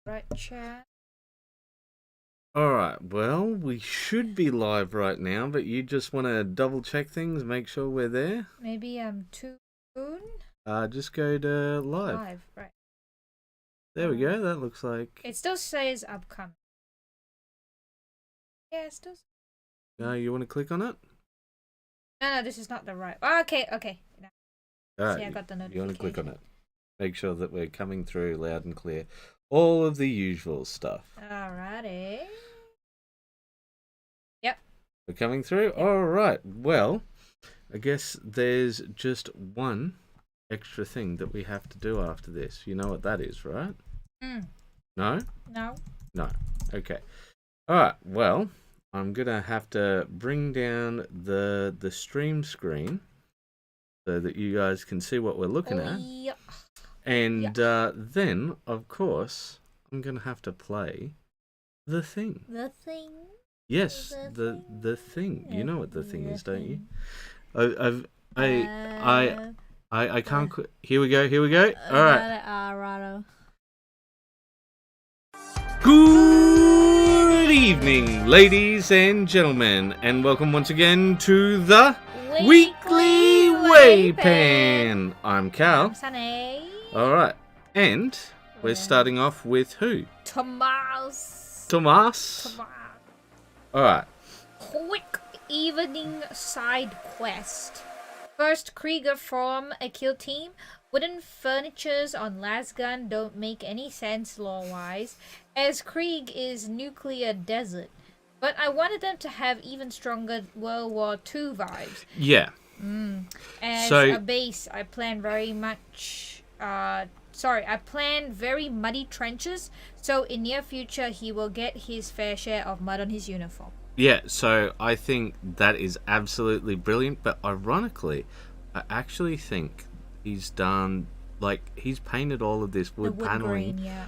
Right, chat. Alright, well, we should be live right now, but you just want to double check things, make sure we're there? Maybe I'm too soon? Just go to live. Live, right. There we go, that looks like... It still says upcoming. Yeah, it still says... you want to click on it? No, this is not the right... Oh, okay. Alright, See, I got the notification. you want to click on it. Make sure that we're coming through loud and clear. All of the usual stuff. Alrighty. Yep. We're coming through? Yep. Alright, well, I guess there's just one extra thing that we have to do after this. You know what that is, right? No? No. No. Okay. Alright, well, I'm going to have to bring down the stream screen so that you guys can see what we're looking at. Yep. And then, of course, I'm going to have to play the thing. The thing? Yes, the thing. You know what the thing is, don't you? I can't quit. Here we go. All right. Good evening, ladies and gentlemen, and welcome once again to the Weekly WAYPN. I'm Karl. I'm Sunny. All right, and we're starting off with who? Tomas. All right. Quick evening side quest. First Krieger from a kill team. Wooden furnitures on last gun don't make any sense lore-wise, as Krieg is nuclear desert. But I wanted them to have even stronger World War II vibes. Yeah. As a base, I plan very much... I plan very muddy trenches, so in near future he will get his fair share of mud on his uniform. Yeah, so I think that is absolutely brilliant, but ironically, I actually think he's done, he's painted all of this wood paneling. Green, yeah.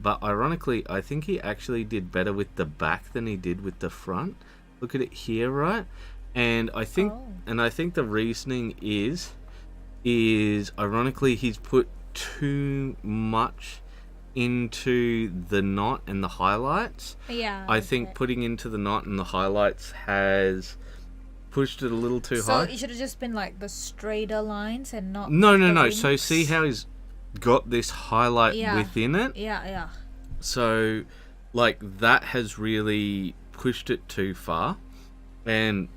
But ironically, I think he actually did better with the back than he did with the front. Look at it here, right? And I think the reasoning is ironically he's put too much into the knot and the highlights. Yeah. I think putting into the knot and the highlights has pushed it a little too high. So it should have just been like the straighter lines and not... No. So see how he's got this highlight within it? Yeah. So, that has really pushed it too far. And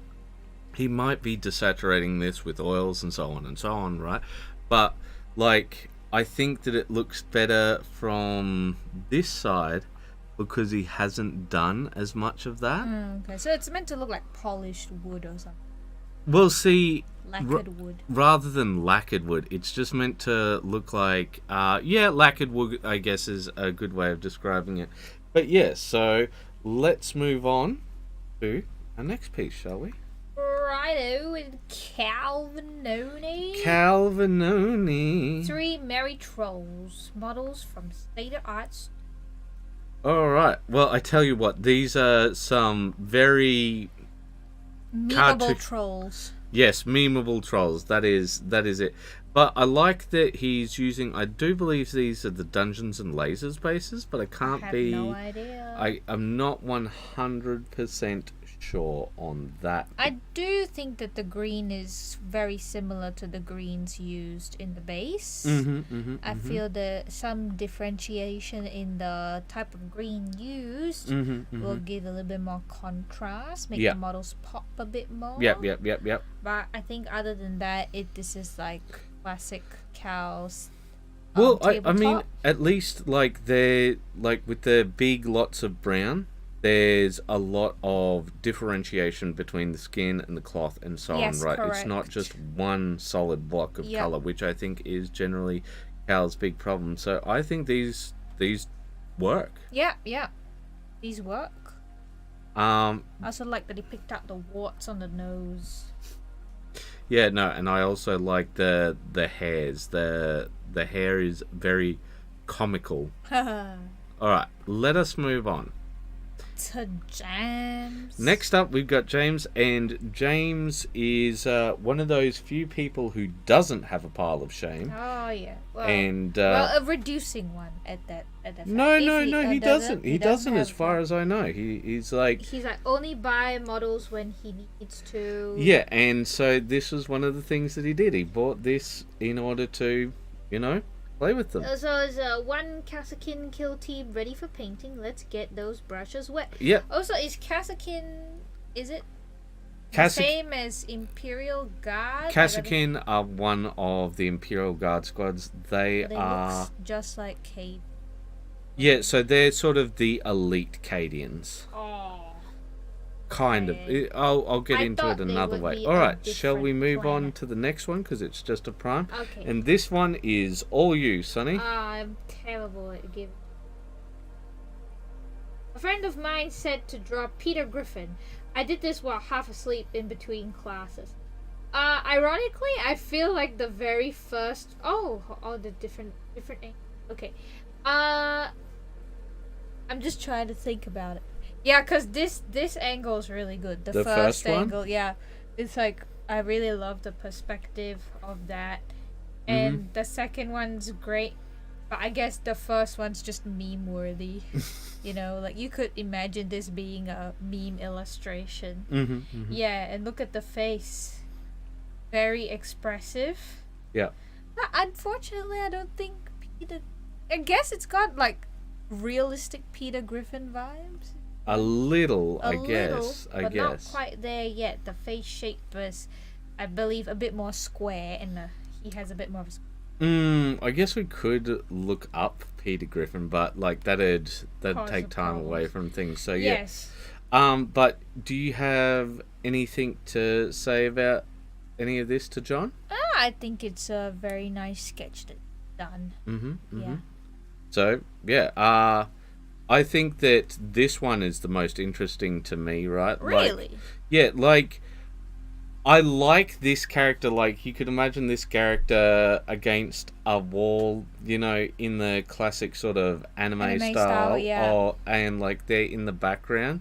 he might be desaturating this with oils and so on, right? But, I think that it looks better from this side because he hasn't done as much of that. Okay, so it's meant to look like polished wood or something. Well, see... Lacquered wood. Rather than lacquered wood, it's just meant to look like... lacquered wood, I guess, is a good way of describing it. But yeah, so let's move on to our next piece, shall we? Righto, with Calvinoni. 3 Merry Trolls models from State Arts. Alright, well, I tell you what, these are some very... Memeable trolls. Yes, memeable trolls, that is it. But I like that he's using, I do believe these are the Dungeons and Lasers bases, but I can't be... I have no idea. I'm not 100% sure on that. I do think that the green is very similar to the greens used in the base. I feel that some differentiation in the type of green used will give a little bit more contrast, make the models pop a bit more. Yep. But I think other than that, this is like classic cows. Well, I mean, at least they're with the big lots of brown. There's a lot of differentiation between the skin and the cloth and so on, right? Correct. It's not just one solid block of colour, which I think is generally Cal's big problem. So I think these work. Yeah. These work. I also like that he picked out the warts on the nose. Yeah, no, and I also like the hairs. The hair is very comical. Alright, let us move on. to James. Next up, we've got James, and James is one of those few people who doesn't have a pile of shame. Oh yeah. Well, And a reducing one at that. no, If he doesn't. He doesn't, as have far that. as I know. He's like He's like only buy models when he needs to. yeah, and so this was one of the things that he did. He bought this in order to, play with them. So is one Kazakin kill team ready for painting? Let's get those brushes wet. Yeah. Also, is Kazakin, is it the Kazak- same as Imperial Guard? Kazakin are one of the Imperial Guard squads. They are look just like Cade. yeah, so they're sort of the elite Cadians. Oh. Kind of. Okay. I'll get I into thought it they another would way. be All a right, shall we different move on planet. to the next one because it's just a prime? Okay. And this one is all you, Sonny. I'm terrible at giving. A friend of mine said to draw Peter Griffin. I did this while half asleep in between classes. Ironically, I feel like the very first. Oh, the different. Okay. I'm just trying to think about it. Yeah, cause this angle is really good. The first one? angle, yeah, it's like I really love the perspective of that, and the second one's great. But I guess the first one's just meme worthy. Like you could imagine this being a meme illustration. Yeah, and look at the face. Very expressive. Yeah. But unfortunately, I don't think Peter. I guess it's got like realistic Peter Griffin vibes. A little, I Little, guess. but not quite there yet. The face shape was, I believe, a bit more square, and he has a bit more of a I guess we could look up Peter Griffin, but like that'd Cause take of time away problems. from things. So yeah. Yes. But do you have anything to say about any of this to John? I think it's a very nice sketch that's done. Yeah. So yeah, I think that this one is the most interesting to me, right? Really? I like this character. Like, you could imagine this character against a wall, in the classic sort of anime style, yeah. and like they're in the background.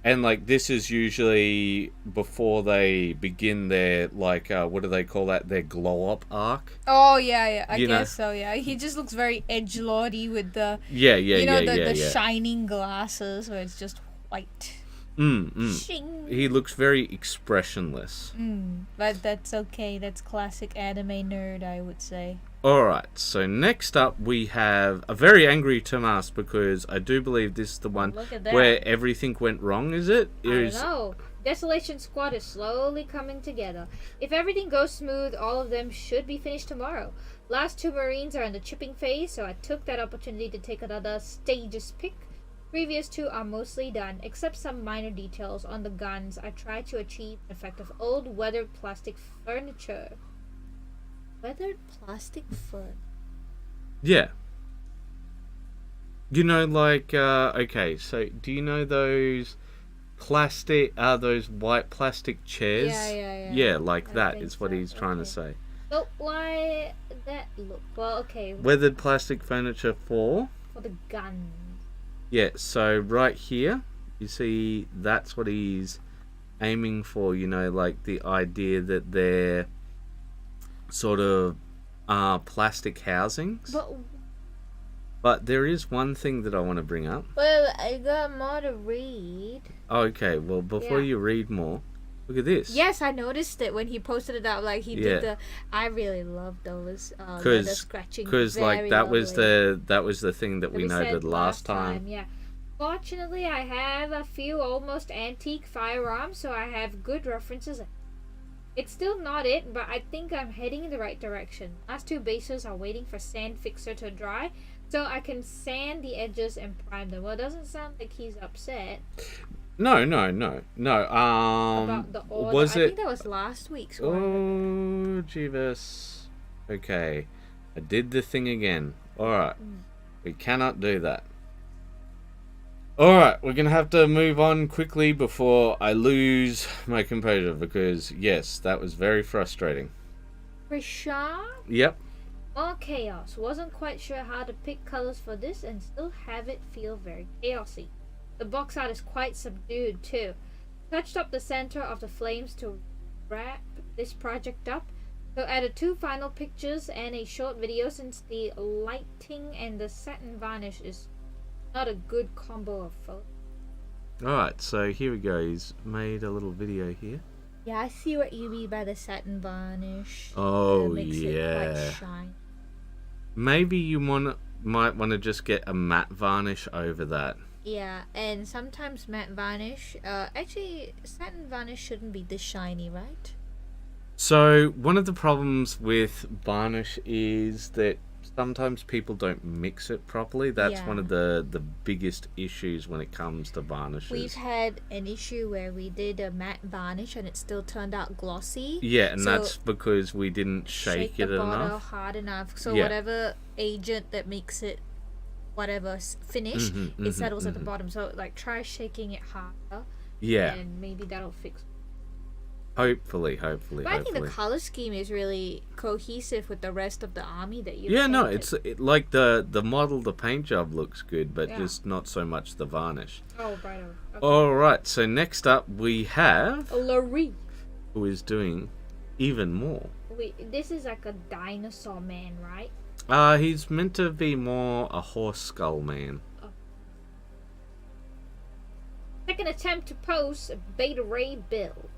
And like this is usually before they begin their like what do they call that? Their glow up arc. Oh yeah. I You know. guess so. Yeah, he just looks very edgelordy with the The shining glasses where it's just white. Shing. He looks very expressionless. But that's okay. That's classic anime nerd, I would say. Alright, so next up we have a very angry Tomas, because I do believe this is the one Look at that. where everything went wrong, is it? I don't know. Desolation Squad is slowly coming together. If everything goes smooth, all of them should be finished tomorrow. Last two Marines are in the chipping phase, so I took that opportunity to take another stages pick. Previous two are mostly done, except some minor details on the guns. I tried to achieve an effect of old weathered plastic furniture. Weathered plastic fur. Yeah. Okay, so do you know those those white plastic chairs? Yeah. Yeah, like I that think is what so. he's trying to Okay. say. So why that look? Well, okay. Weathered plastic furniture for the gun. Yeah, so right here, you see that's what he's aiming for, like the idea that they're sort of plastic housings. But there is one thing that I want to bring up. Well, I got more to read. Okay, well, before Yeah. you read more, look at this. Yes, I noticed it when he posted it out. Like he did Yeah. I really love those leather scratching. Because like Very that was lovely. the thing that we said noted last time. Yeah. Fortunately, I have a few almost antique firearms, so I have good references. It's still not it, but I think I'm heading in the right direction. Last two bases are waiting for sand fixer to dry, so I can sand the edges and prime them. Well, it doesn't sound like he's upset No. about the order. Was I it? think that was last week's one. Oh, Jeebus. Okay, I did the thing again. All right, we cannot do that. All right, we're gonna have to move on quickly before I lose my composure, because yes, that was very frustrating. For sure. Yep. More chaos. Wasn't quite sure how to pick colors for this and still have it feel very chaosy. The box art is quite subdued too. Touched up the center of the flames to wrap this project up. So added 2 final pictures and a short video since the lighting and the satin varnish is not a good combo of photos. Alright, so here we go. He's made a little video here. Yeah, I see what you mean by the satin varnish. Oh, makes yeah. it quite shiny. Maybe you might want to just get a matte varnish over that. Yeah, and sometimes matte varnish. Actually, satin varnish shouldn't be this shiny, right? So, one of the problems with varnish is that sometimes people don't mix it properly. That's one of the biggest issues when it comes to varnishes. We've had an issue where we did a matte varnish and it still turned out glossy. Yeah, and that's because we didn't shake it the bottle enough. hard enough. So whatever agent that makes it finish, it settles at the bottom. So like try shaking it harder. Yeah. And maybe that'll fix it. Hopefully. But I think the color scheme is really cohesive with the rest of the army that you no, painted. like the model, the paint job looks good, but just not so much the varnish. Oh, right. Okay. Alright, so next up we have Larry, who is doing even more. Wait, this is like a dinosaur man, right? He's meant to be more a horse skull man. Second attempt to pose Beta Ray Bill.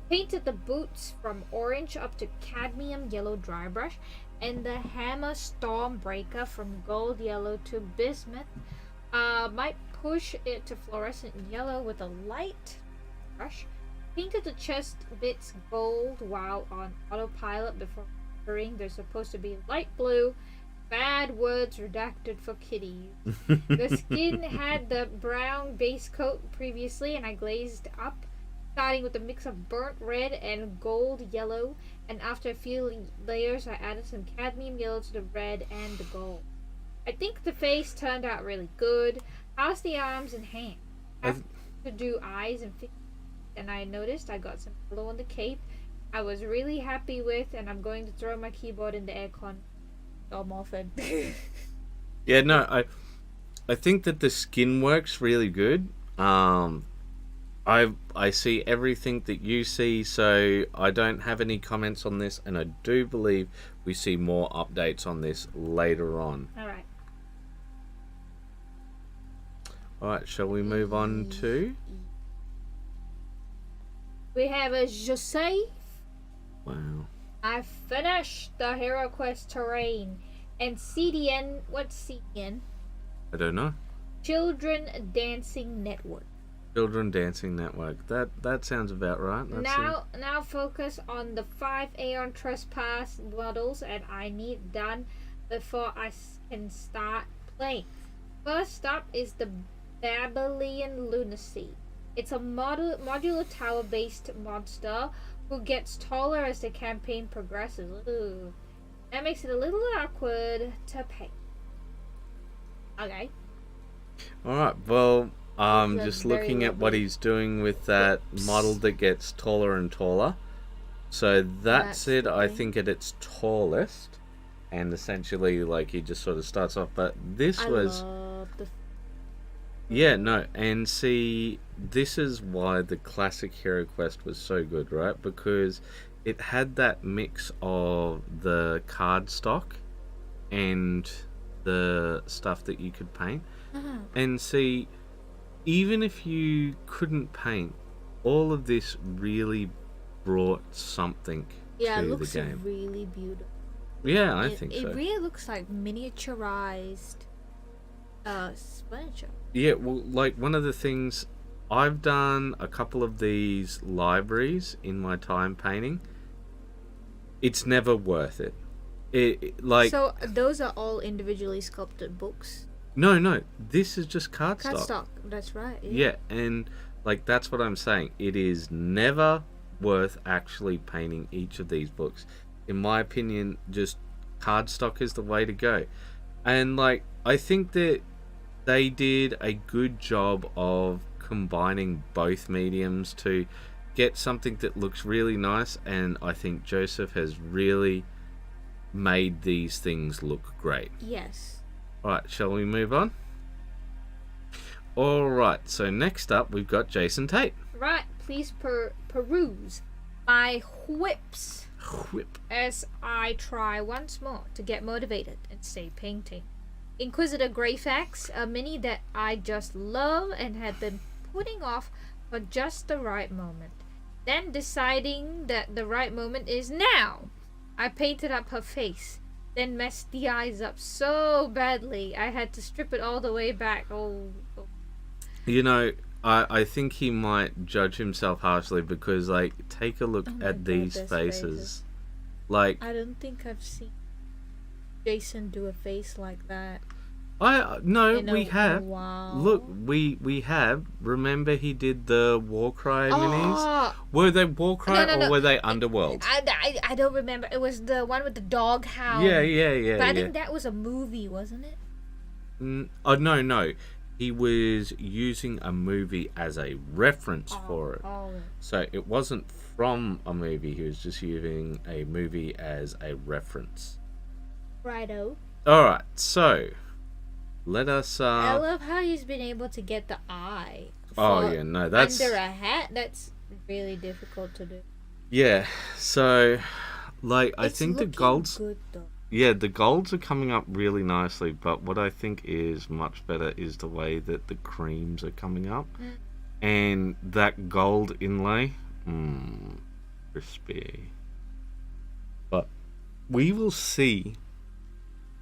Painted the boots from orange up to cadmium yellow dry brush, and the hammer Stormbreaker from gold yellow to bismuth. Might push it to fluorescent yellow with a light brush. Painted the chest bits gold while on autopilot before entering. They're supposed to be light blue. Bad words redacted for kitties. The skin had the brown base coat previously, and I glazed up, starting with a mix of burnt red and gold yellow, and after a few layers I added some cadmium yellow to the red and the gold. I think the face turned out really good. How's the arms and hands? I have to do eyes and feet, and I noticed I got some yellow on the cape I was really happy with, and I'm going to throw my keyboard in the aircon more often. Yeah, no, I think that the skin works really good. I see everything that you see, so I don't have any comments on this, and I do believe we see more updates on this later on. Alright, shall we move on to? We have a Jose. Wow. I finished the Hero Quest terrain. And CDN, what's CDN? I don't know. Children Dancing Network. Children Dancing Network. That sounds about right. Now focus on the 5 Aeon Trespass models, and I need done before I can start playing. First up is the Babylonian Lunacy. It's a modular tower-based monster who gets taller as the campaign progresses. Ooh. That makes it a little awkward to paint. Okay. Alright, well, just looking at what he's doing with that model that gets taller and taller. So that's it, I think, at its tallest. And essentially, like, he just sort of starts off. But this was... Yeah, no, and see, this is why the classic Hero Quest was so good, right? Because it had that mix of the card stock and the stuff that you could paint. And see, even if you couldn't paint, all of this really brought something to the game. It looks really beautiful. Yeah, I think so. It really looks like miniaturized furniture. Yeah, well, like, one of the things, I've done a couple of these libraries in my time painting. It's never worth it. So those are all individually sculpted books? No, this is just cardstock. Cardstock, that's right. Yeah, and like, that's what I'm saying. It is never worth actually painting each of these books. In my opinion, just cardstock is the way to go. And like, I think that they did a good job of combining both mediums to get something that looks really nice, and I think Joseph has really made these things look great. Yes. Alright, shall we move on? All right. So next up, we've got Jason Tate. Right, please peruse my whips Whip. as I try once more to get motivated and stay painting. Inquisitor Greyfax, a mini that I just love and had been putting off for just the right moment. Then deciding that the right moment is now. I painted up her face, then messed the eyes up so badly I had to strip it all the way back. Oh. You know, I think he might judge himself harshly because, like, take a look at these faces. Like, I don't think I've seen Jason do a face like that. No, we have. Wow. Look, we have. Remember, he did the Warcry minis. Were they Warcry or were they Underworld? I don't remember. It was the one with the dog hound. Yeah. But I think that was a movie, wasn't it? No. He was using a movie as a reference for it. So it wasn't from a movie. He was just using a movie as a reference. Righto. All right. So let us. I love how he's been able to get the eye. That's under a hat. That's really difficult to do. Yeah. So, like, I think the golds. Good, though. Yeah, the golds are coming up really nicely, but what I think is much better is the way that the creams are coming up. And that gold inlay, crispy. But we will see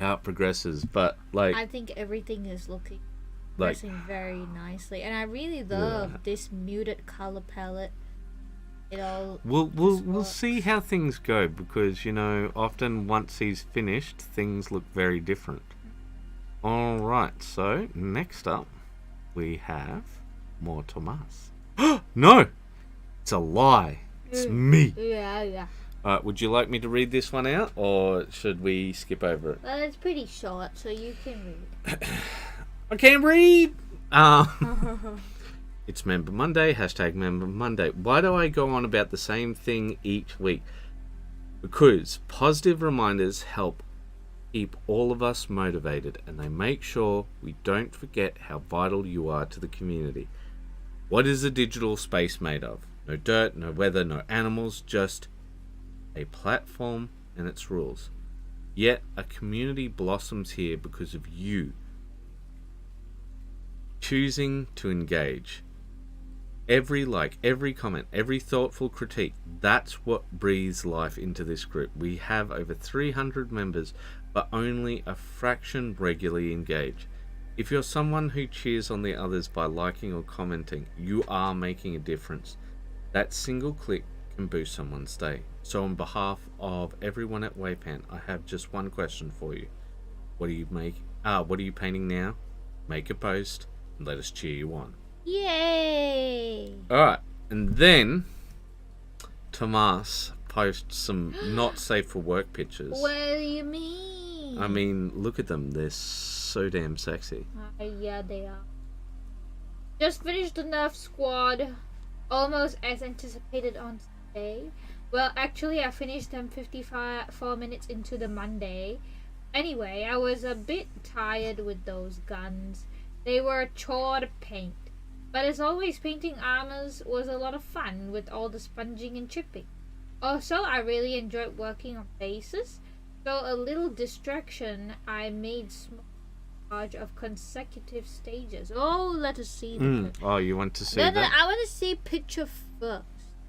how it progresses, but, like... I think everything is progressing very nicely, and I really love this muted color palette. We'll see how things go because, you know, often once he's finished, things look very different. Alright, so next up we have more Tomas. No! It's a lie. It's me. Yeah. Would you like me to read this one out or should we skip over it? Well, it's pretty short, so you can read. I can't read! It's Member Monday, #Member Monday. Why do I go on about the same thing each week? Because positive reminders help keep all of us motivated and they make sure we don't forget how vital you are to the community. What is a digital space made of? No dirt, no weather, no animals, just a platform and its rules. Yet a community blossoms here because of you choosing to engage. Every like, every comment, every thoughtful critique, that's what breathes life into this group. We have over 300 members, but only a fraction regularly engage. If you're someone who cheers on the others by liking or commenting, you are making a difference. That single click can boost someone's day. So on behalf of everyone at WAYPN, I have just one question for you. What are you painting now? Make a post and let us cheer you on. Yay! Alright, and then Tomas posts some not safe for work pictures. What do you mean? I mean, look at them. They're so damn sexy. Yeah, they are. Just finished the Nerf squad. Almost as anticipated on Sunday. Well, actually, I finished them 54 minutes into the Monday. Anyway, I was a bit tired with those guns. They were a chore to paint. But as always, painting armors was a lot of fun with all the sponging and chipping. Also, I really enjoyed working on faces. So a little distraction, I made small charge of consecutive stages. Oh, let us see the picture. Oh, you want to see No, that? I want to see picture first.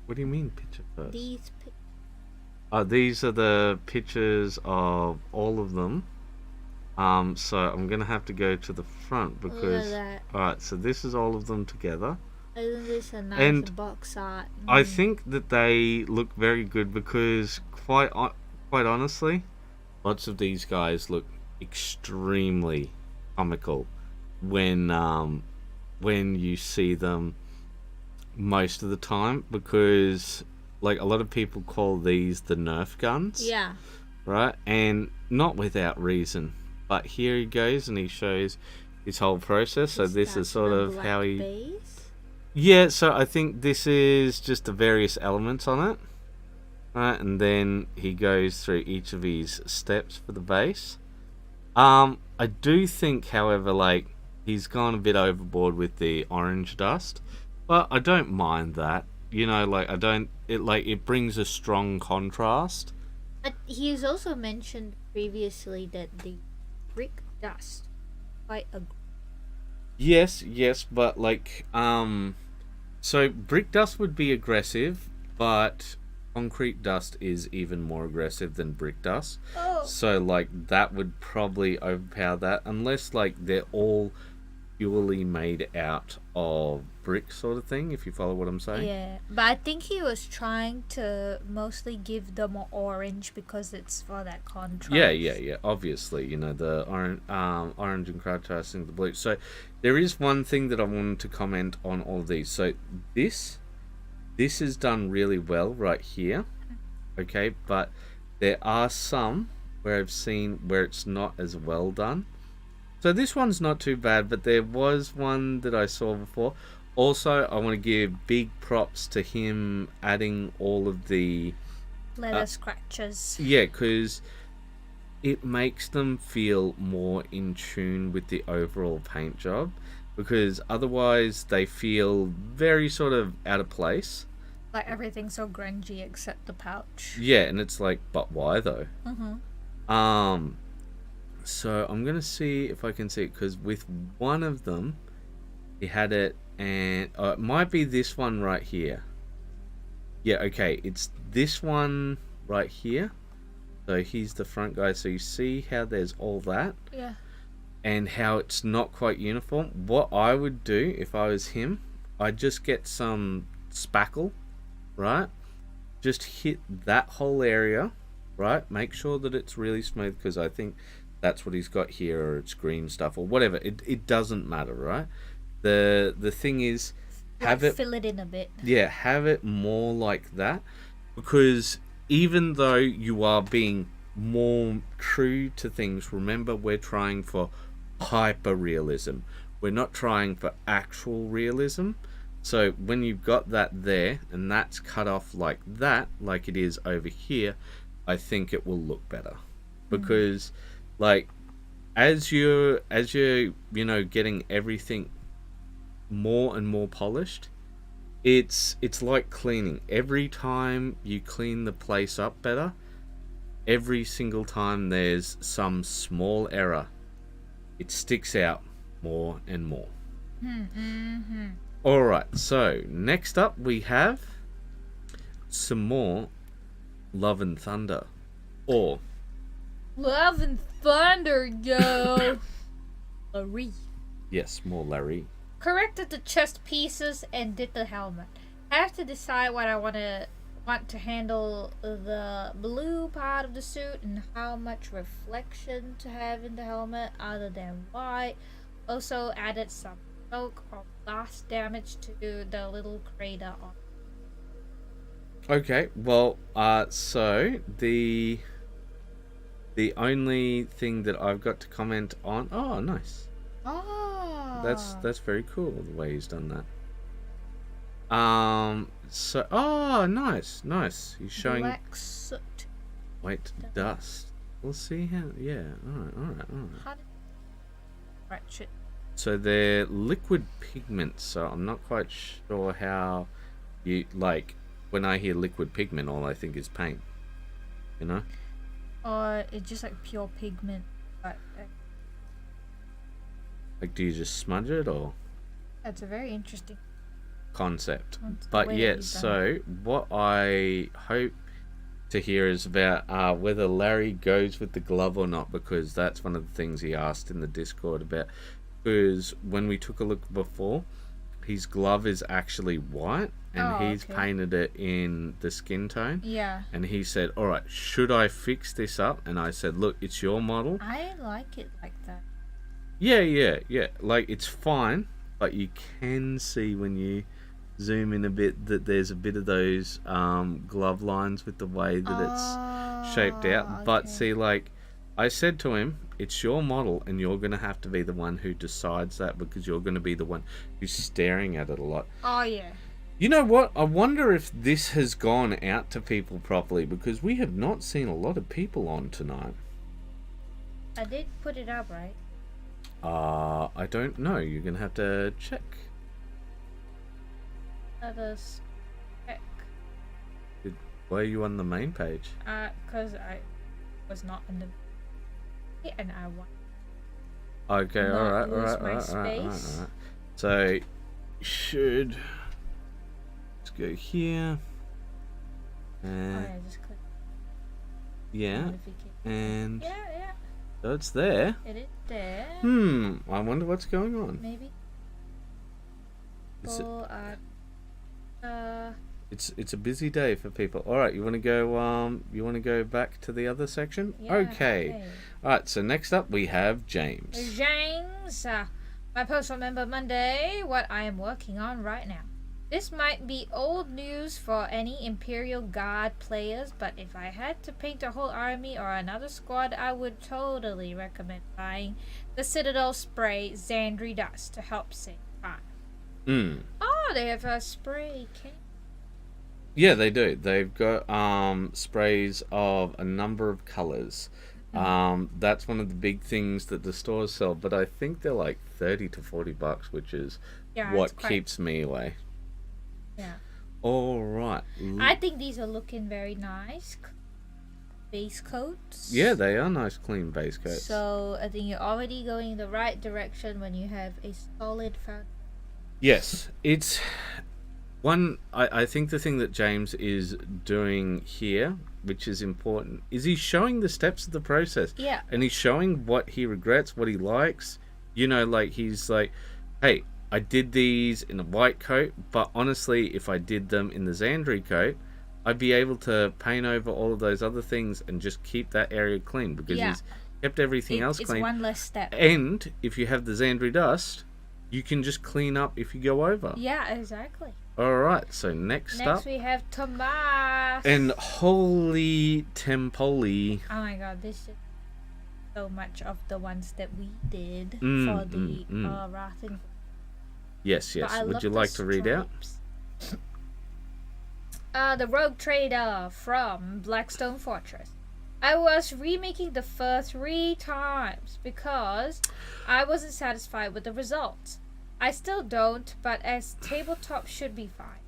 What do you mean picture first? These these are the pictures of all of them. So I'm gonna have to go to the front because alright, so this is all of them together. Isn't this a nice box art? I think that they look very good because quite honestly, lots of these guys look extremely comical when you see them most of the time because like a lot of people call these the Nerf guns. Yeah. Right? And not without reason. But here he goes and he shows his whole process. So this is sort of how he... base? Yeah, so I think this is just the various elements on it. Right, and then he goes through each of his steps for the base. I do think, however, like, he's gone a bit overboard with the orange dust, but I don't mind that. You know, like I don't. It brings a strong contrast. But he's also mentioned previously that the brick dust quite a Yes, but like so brick dust would be aggressive, but concrete dust is even more aggressive than brick dust. oh So like that would probably overpower that unless like they're all purely made out of brick sort of thing, if you follow what I'm saying. yeah. But I think he was trying to mostly give them orange because it's for that contrast. Yeah. Obviously, you know, the orange and contrasting the blue. So there is one thing that I wanted to comment on all of these. So this is done really well right here, okay, but there are some where I've seen where it's not as well done. So this one's not too bad, but there was one that I saw before. Also, I want to give big props to him adding all of the Leather scratches. yeah, because it makes them feel more in tune with the overall paint job, because otherwise they feel very sort of out of place. Like everything's so grungy except the pouch. Yeah, and it's like, but why though? Mm-hmm. So I'm gonna see if I can see it, because with one of them, he had it, and it might be this one right here. Yeah, okay, it's this one right here. So he's the front guy. So you see how there's all that, Yeah. and how it's not quite uniform. What I would do if I was him, I'd just get some spackle, right? Just hit that whole area, right? Make sure that it's really smooth, because I think that's what he's got here, or it's green stuff or whatever. It doesn't matter, right? The thing is, have Like it fill it in a bit. yeah, have it more like that, because even though you are being more true to things, remember we're trying for hyper realism. We're not trying for actual realism. So when you've got that there and that's cut off like that, like it is over here, I think it will look better. Because like as you're you know, getting everything more and more polished, it's like cleaning. Every time you clean the place up better, every single time there's some small error, it sticks out more and more. Mm-hmm. Alright, so next up we have some more Love and Thunder, or Love and Thunder, yo. Larry. yes, more Larry. Corrected the chest pieces and did the helmet. I have to decide what I want to handle the blue part of the suit and how much reflection to have in the helmet other than white. Also added some smoke or blast damage to the little crater on. Okay, well, so the only thing that I've got to comment on, oh, nice. Oh, That's very cool the way he's done that. So oh, nice. He's showing black soot. white dust. We'll see how. Yeah. All right. How did scratch it? So they're liquid pigments. So I'm not quite sure how you like. When I hear liquid pigment, all I think is paint. You know. Or it's just like pure pigment. But Like, do you just smudge it, or that's a very interesting concept? concept, But way yeah. that you've done So what I hope to hear is about whether Larry goes with the glove or not, because that's one of the things he asked in the Discord about. Because when we took a look before, his glove is actually white, and he's okay. painted it in the skin tone. Yeah. And he said, all right, should I fix this up? And I said, look, it's your model. I like it like that. Yeah. Like, it's fine, but you can see when you zoom in a bit that there's a bit of those glove lines with the way that it's shaped out. But okay. see, like, I said to him, it's your model, and you're going to have to be the one who decides that, because you're going to be the one who's staring at it a lot. Oh yeah. You know what? I wonder if this has gone out to people properly, because we have not seen a lot of people on tonight. I did put it up, right? I don't know. You're gonna have to check. Let us check. Why are you on the main page? Because I was not in the... And I want... Okay, alright. So, you should... Let's go here. And... just click. Yeah. And... Yeah. So it's there. It is there. I wonder what's going on. Maybe. It's a busy day for people. All right, you want to go back to the other section? Yeah, okay. All right, so next up we have James. James, my post Remember Monday, what I am working on right now. This might be old news for any Imperial Guard players, but if I had to paint a whole army or another squad, I would totally recommend buying the Citadel Spray Xandri Dust to help save time. Oh, they have a spray can. Yeah, they do. They've got sprays of a number of colors. That's one of the big things that the stores sell, but I think they're like $30 to $40, which is what keeps me away. Yeah. All right. I think these are looking very nice. Base coats. Yeah, they are nice, clean base coats. So I think you're already going in the right direction when you have a solid foundation. Yes, it's one. I think the thing that James is doing here, which is important, is he's showing the steps of the process. Yeah. And he's showing what he regrets, what he likes. You know, like he's like, hey, I did these in a white coat, but honestly, if I did them in the Xandri coat, I'd be able to paint over all of those other things and just keep that area clean because he's kept everything else clean. It's one less step. And if you have the Xandri dust, you can just clean up if you go over. Yeah, exactly. Alright, so next up. Next we have Tomas. And holy tempoli. Oh my god, this is so much of the ones that we did for the Wrath and... Yes. Would you like to read out? The Rogue Trader from Blackstone Fortress. I was remaking the fur 3 times because I wasn't satisfied with the results. I still don't, but as tabletop should be fine.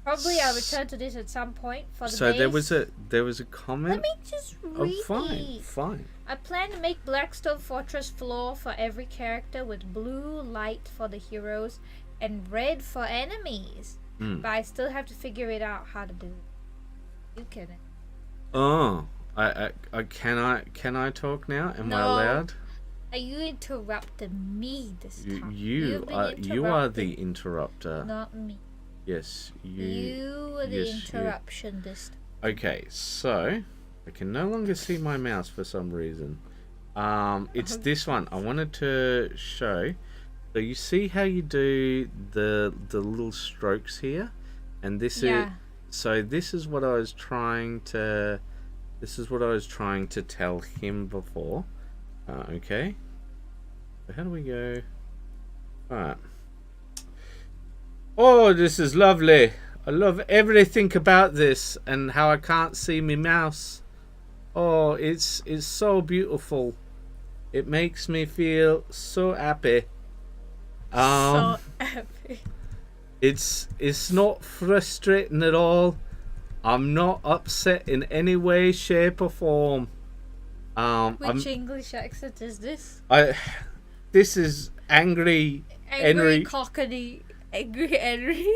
Probably I'll return to this at some point for the So base. there was a comment. Let me just read. Oh, fine. I plan to make Blackstone Fortress floor for every character with blue light for the heroes and red for enemies. But I still have to figure it out how to do it. You can. Oh, can I talk now? Am I allowed? You interrupted me this time. You are the interrupter. Not me. Yes, You were the interruption this time. Okay, so I can no longer see my mouse for some reason. It's this one. I wanted to show. So you see how you do the little strokes here, and this is so. This is what I was trying to. This is what I was trying to tell him before. Okay. So how do we go? Alright. Oh, this is lovely. I love everything about this and how I can't see my mouse. Oh, it's so beautiful. It makes me feel so happy. So happy. It's not frustrating at all. I'm not upset in any way, shape, or form. Which English accent is this? This is angry Henry. Cockney. Angry Henry.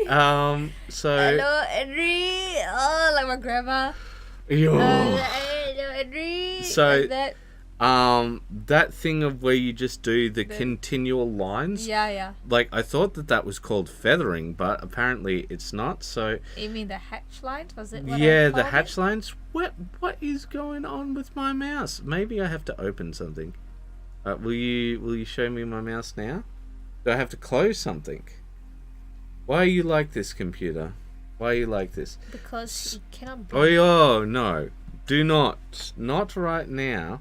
So. Hello, Henry. Oh, like my grandma. Yo. Hello, Henry. So. Like that. That thing of where you just do the continual lines. Yeah. Like, I thought that was called feathering, but apparently it's not, so... You mean the hatch lines? Was it what Yeah, the hatch lines. What is going on with my mouse? Maybe I have to open something. Will you show me my mouse now? Do I have to close something? Why are you like this, computer? Why are you like this? Because you cannot... Oh, no. Do not. Not right now.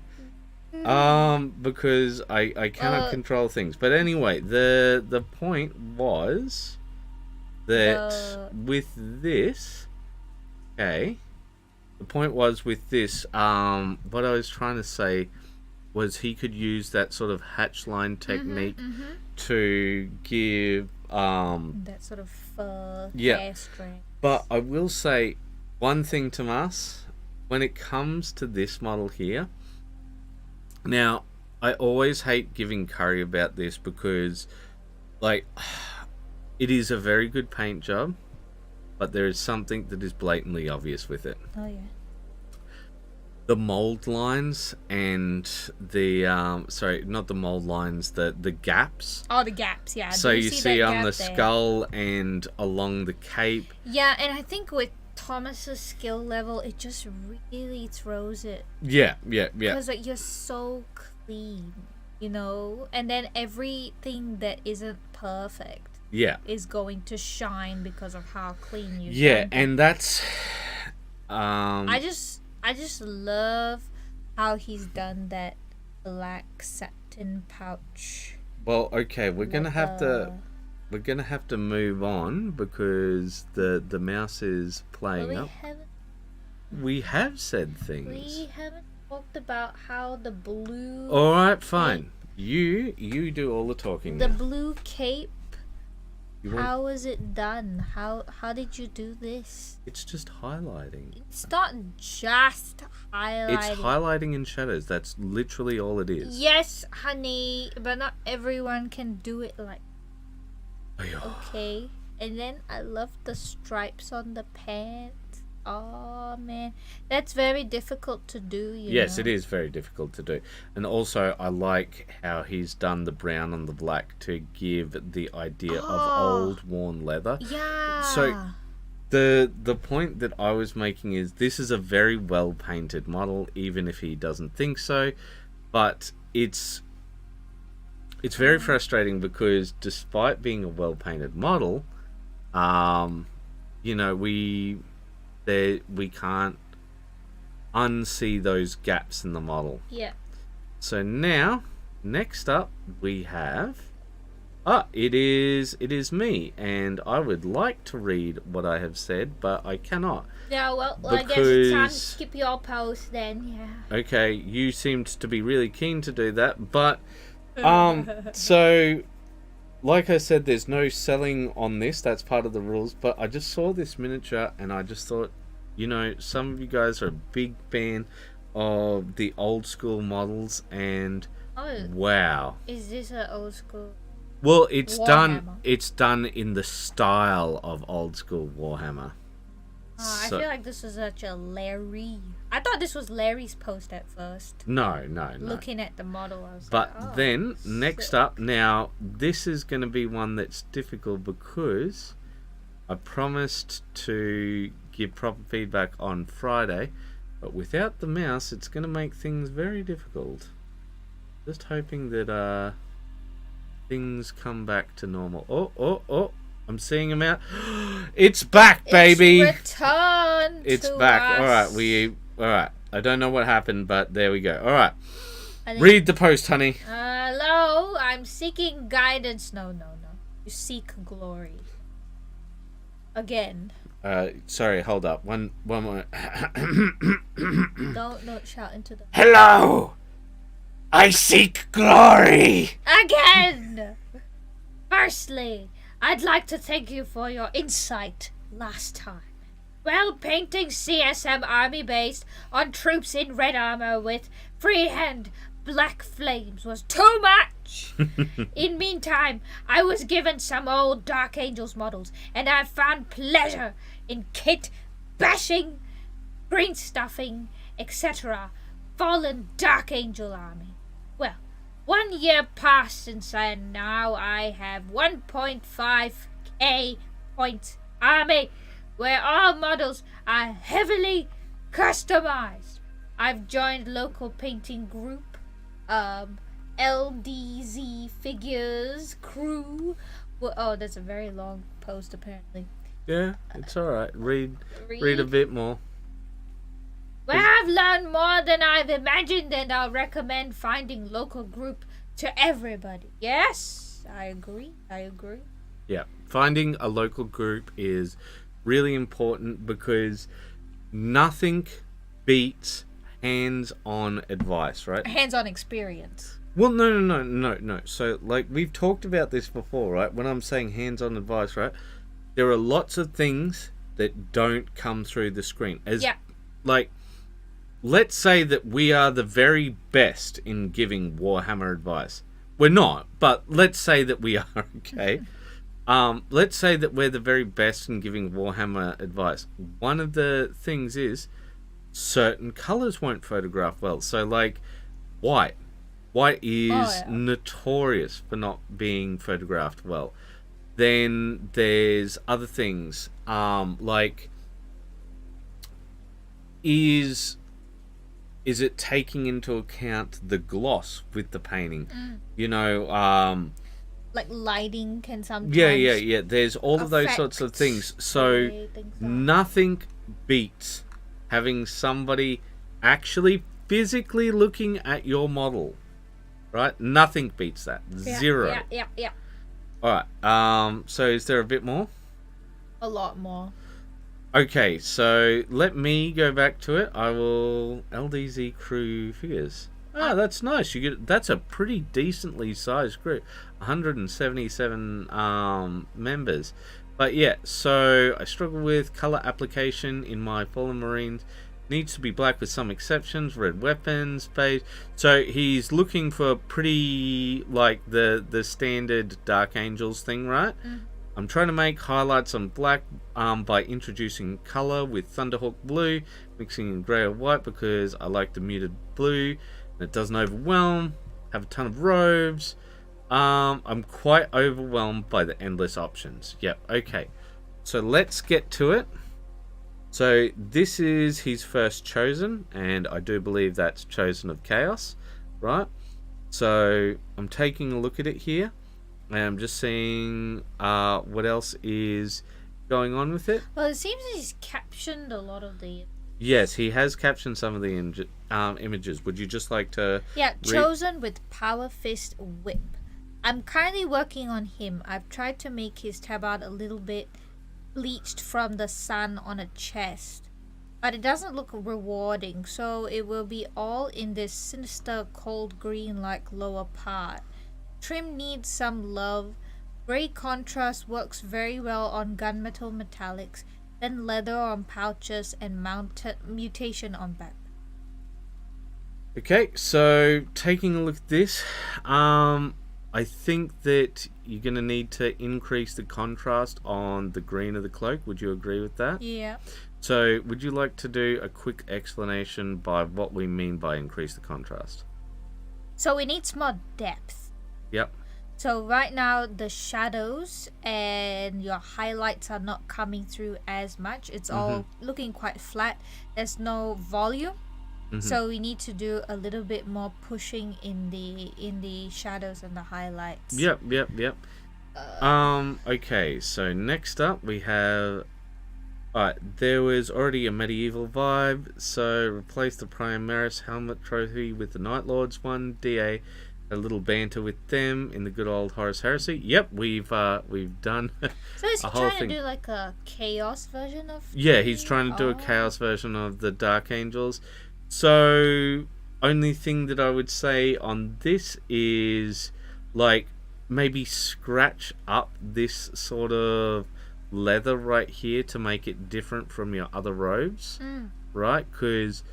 Because I cannot control things. But anyway, the point was that with this, okay, the point was with this, what I was trying to say was he could use that sort of hatch line technique to give that sort of hair strand. But I will say one thing to us when it comes to this model here. Now, I always hate giving curry about this because, like, it is a very good paint job, but there is something that is blatantly obvious with it. Oh yeah. The mold lines and the sorry, not the mold lines, the gaps. Oh, the gaps, yeah. So you see that on gap the there? skull and along the cape. Yeah, and I think with Thomas's skill level, it just really throws it. Yeah. Because like you're so clean, you know, and then everything that isn't perfect is going to shine because of how clean you. Yeah, and that's. I just love how he's done that black satin pouch. Well, okay, we're gonna have to move on because the mouse is playing up. We have said things. We haven't talked about how the blue. All right, fine. You do all the talking. The now. blue cape. How was it done? How did you do this? It's just highlighting. It's not just highlighting. It's highlighting in shadows. That's literally all it is. Yes, honey, but not everyone can do it like. Okay, and then I love the stripes on the pants. Oh man, that's very difficult to do. Yes, it is very difficult to do. And also, I like how he's done the brown on the black to give the idea of old worn leather. Yeah. So the point that I was making is this is a very well painted model, even if he doesn't think so. But it's very frustrating because despite being a well painted model, you know, we can't unsee those gaps in the model. Yeah. So now, next up we have it is me, and I would like to read what I have said, but I cannot. Yeah, well I guess it's time to skip your post then. Yeah. Okay, you seemed to be really keen to do that, but so like I said, there's no selling on this. That's part of the rules. But I just saw this miniature and I just thought, you know, some of you guys are a big fan of the old school models, and wow. Is this an old school? Well, it's Warhammer? It's done in the style of old school Warhammer. I feel like this is such a Larry. I thought this was Larry's post at first. No. Looking at the model, I was but like, then next up, now this is going to be one that's difficult because I promised to give proper feedback on Friday, but without the mouse, it's going to make things very difficult. Just hoping that things come back to normal. Oh! I'm seeing him out. It's back, baby. It's returned. It's to back. us. All right. I don't know what happened, but there we go. All right. Read the post, honey. Hello, I'm seeking guidance. No. You seek glory. Again. Sorry, hold up. One more. Don't shout into the. Hello! I seek glory! Again! Firstly, I'd like to thank you for your insight last time. Well, painting CSM army based on troops in red armor with freehand black flames was too much. In meantime, I was given some old Dark Angels models, and I found pleasure in kit bashing, green stuffing, etc. Fallen Dark Angel army. Well, 1 year passed since now I have 1.5k points army, where all models are heavily customized. I've joined local painting group, LDZ Figures Crew. Well, oh, that's a very long post apparently. Yeah, it's alright. Read a bit more. Well, I've learned more than I've imagined, and I'll recommend finding local group to everybody. Yes, I agree. Yeah, finding a local group is really important because nothing beats hands-on advice, right? Hands-on experience. Well, no. So, like, we've talked about this before, right? When I'm saying hands-on advice, right? There are lots of things that don't come through the screen. Like, let's say that we are the very best in giving Warhammer advice. We're not, but let's say that we are, okay? Let's say that we're the very best in giving Warhammer advice. One of the things is certain colors won't photograph well. So, like, white. White is notorious for not being photographed well. Then there's other things, like, is it taking into account the gloss with the painting? You know, like lighting can sometimes... Yeah. There's all of those sorts of things. So nothing beats having somebody actually physically looking at your model. Right? Nothing beats that. Zero. Yeah. Alright, so is there a bit more? A lot more. Okay, so let me go back to it. I will... LDZ crew figures. Ah, that's nice. That's a pretty decently sized group. 177 members. But yeah, so I struggle with color application in my Fallen Marines. Needs to be black with some exceptions. Red weapons, beige. So he's looking for pretty, like, the standard Dark Angels thing, right? I'm trying to make highlights on black by introducing color with Thunderhawk blue, mixing in grey or white because I like the muted blue and it doesn't overwhelm. Have a ton of robes. I'm quite overwhelmed by the endless options. Yep, okay. So let's get to it. So this is his first chosen, and I do believe that's Chosen of Chaos, right? So I'm taking a look at it here, and I'm just seeing what else is going on with it. Well, it seems he's captioned a lot of the... Yes, he has captioned some of the images. Would you just like to... Yeah, Chosen with Power Fist Whip. I'm currently working on him. I've tried to make his tabard a little bit bleached from the sun on a chest, but it doesn't look rewarding, so it will be all in this sinister cold green like lower part. Trim needs some love. Grey contrast works very well on gunmetal metallics, then leather on pouches and mutation on back. Okay, so taking a look at this, I think that you're going to need to increase the contrast on the green of the cloak. Would you agree with that? Yeah. So, would you like to do a quick explanation by what we mean by increase the contrast? So, it needs more depth. Yep. So, right now, the shadows and your highlights are not coming through as much. It's all looking quite flat. There's no volume. So we need to do a little bit more pushing in the shadows and the highlights. Yep. Okay, so next up we have... Alright, there was already a medieval vibe, so replace the Primaris helmet trophy with the Night Lords one. DA, a little banter with them in the good old Horus Heresy. Yep, we've done So is he a whole trying thing. To do like a chaos version of... Yeah, he's trying to do a chaos version of the Dark Angels. So, only thing that I would say on this is, like, maybe scratch up this sort of leather right here to make it different from your other robes, right? Because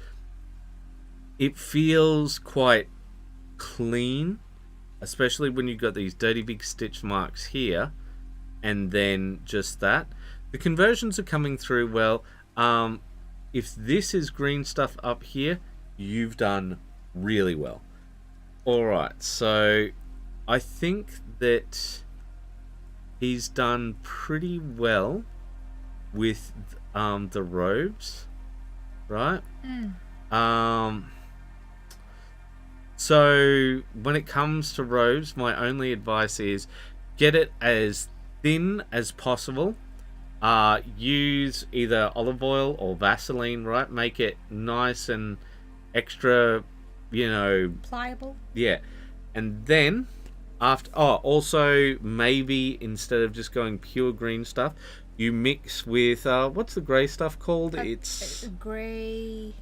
it feels quite clean, especially when you've got these dirty big stitch marks here, and then just that. The conversions are coming through well. If this is green stuff up here, you've done really well. Alright, so I think that he's done pretty well with the robes, right? So when it comes to robes, my only advice is get it as thin as possible. Use either olive oil or Vaseline, right? Make it nice and extra, pliable. Yeah. And then also maybe instead of just going pure green stuff, you mix with what's the grey stuff called? It's grey.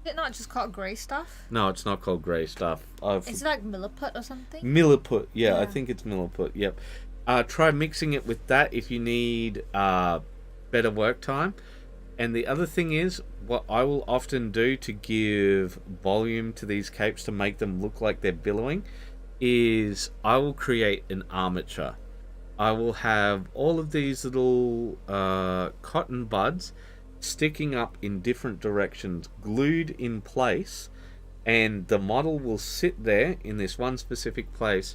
Is it not just called grey stuff? No, it's not called grey stuff. It's like milliput or something? Milliput, yeah, I Yeah. think it's milliput, yep. Try mixing it with that if you need better work time. And the other thing is, what I will often do to give volume to these capes to make them look like they're billowing is I will create an armature. I will have all of these little cotton buds sticking up in different directions, glued in place, and the model will sit there in this one specific place,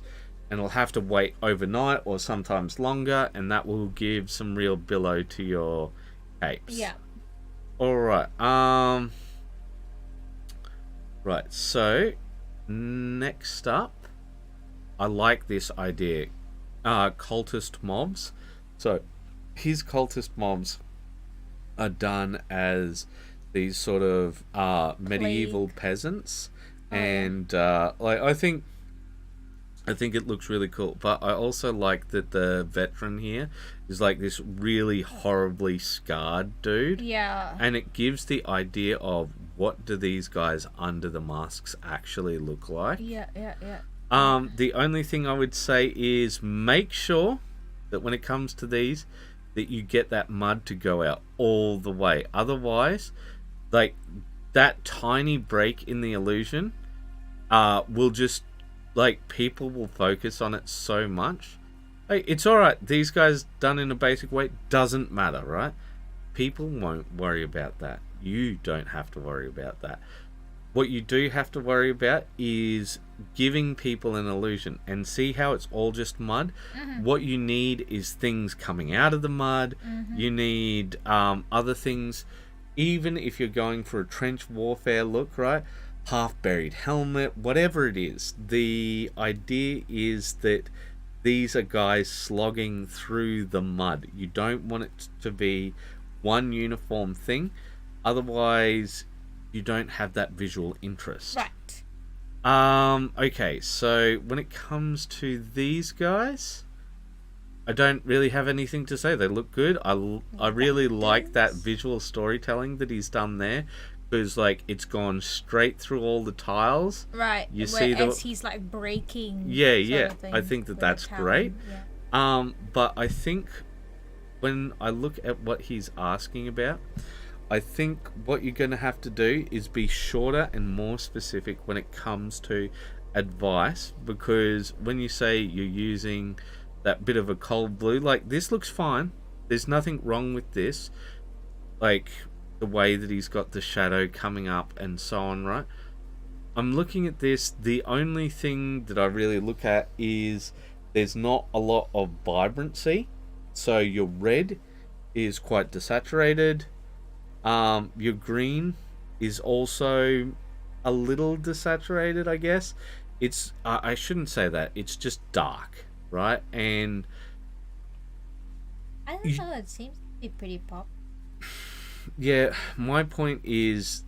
and it'll have to wait overnight or sometimes longer, and that will give some real billow to your capes. Yeah. Alright, right, so next up, I like this idea. Cultist mobs. So his cultist mobs are done as these sort of medieval peasants, and like I think it looks really cool. But I also like that the veteran here is like this really horribly scarred dude. Yeah. And it gives the idea of what do these guys under the masks actually look like. Yeah. The only thing I would say is make sure that when it comes to these, that you get that mud to go out all the way. Otherwise, like that tiny break in the illusion will just, like, people will focus on it so much. Hey, it's alright, these guys done in a basic way, doesn't matter, right? People won't worry about that. You don't have to worry about that. What you do have to worry about is giving people an illusion, and see how it's all just mud. What you need is things coming out of the mud. You need other things. Even if you're going for a trench warfare look, right? Half buried helmet, whatever it is. The idea is that these are guys slogging through the mud. You don't want it to be one uniform thing. Otherwise, you don't have that visual interest. Right. Okay, so when it comes to these guys, I don't really have anything to say. They look good. I really like that visual storytelling that he's done there, because like it's gone straight through all the tiles. Right. You see as he's like breaking. Yeah. Sort of I think with that's the great. talon, But I think when I look at what he's asking about, I think what you're going to have to do is be shorter and more specific when it comes to advice, because when you say you're using that bit of a cold blue, like this looks fine. There's nothing wrong with this. Like the way that he's got the shadow coming up and so on, right? I'm looking at this. The only thing that I really look at is there's not a lot of vibrancy. So your red is quite desaturated. Your green is also a little desaturated, I guess. It's I shouldn't say that. It's just dark, right? And I don't know. It seems to be pretty pop. yeah, my point is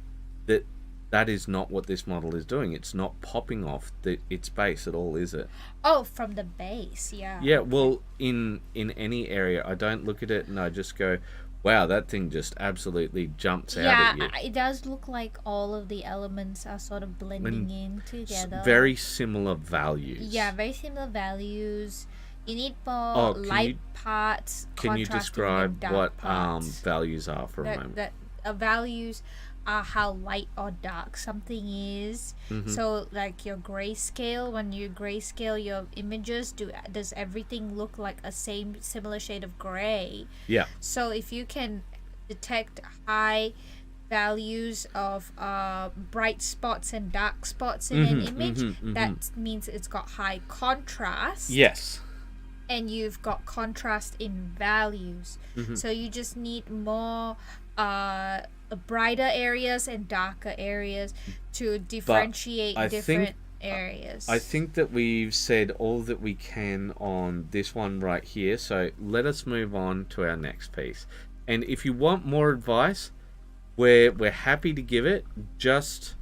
that that is not what this model is doing. It's not popping off its base at all, is it? Oh, from the base, yeah. Yeah, well, in any area, I don't look at it and I just go, wow, that thing just absolutely jumps out at you. Yeah, it does look like all of the elements are sort of blending in together. Very similar values. Yeah, very similar values. You need more light parts. Can you describe what values are for a moment? Values are how light or dark something is. So like your grayscale, when you grayscale your images, does everything look like a similar shade of gray? Yeah. So if you can detect high values of bright spots and dark spots in an image, that means it's got high contrast. Yes. And you've got contrast in values. So you just need more brighter areas and darker areas to differentiate different areas. I think that we've said all that we can on this one right here, so let us move on to our next piece. And if you want more advice, we're happy to give it. Just,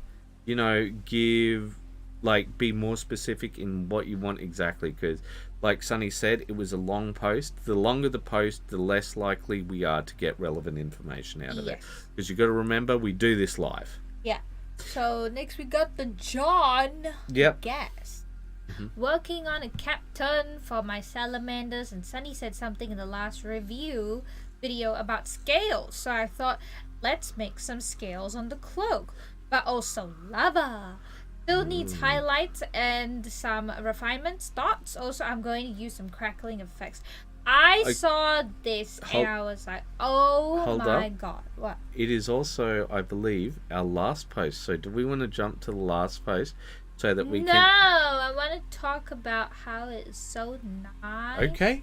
you know, be more specific in what you want exactly, because like Sunny said, it was a long post. The longer the post, the less likely we are to get relevant information out of it. Because you've got to remember, we do this live. Yeah. So next we got the John. Yep. Guest. Mm-hmm. Working on a captain for my salamanders, and Sunny said something in the last review video about scales. So I thought, let's make some scales on the cloak. But also lava. Still needs highlights and some refinements. Dots. Also, I'm going to use some crackling effects. I saw this and I was like, oh my god. What? It is also, I believe, our last post. So do we want to jump to the last post so that we No, can... I want to talk about how it's so nice. Okay.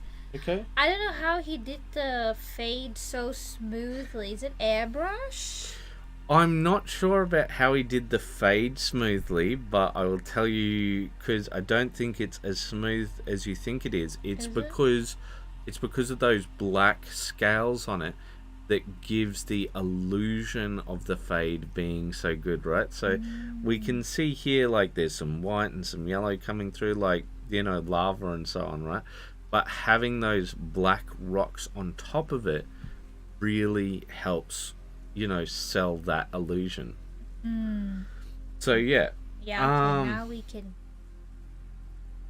I don't know how he did the fade so smoothly. Is it airbrush? I'm not sure about how he did the fade smoothly, but I will tell you, because I don't think it's as smooth as you think it is. It's because of those black scales on it that gives the illusion of the fade being so good, right? So we can see here, like, there's some white and some yellow coming through, like, you know, lava and so on, right? But having those black rocks on top of it really helps, you know, sell that illusion. So yeah. Yeah, okay, now we can...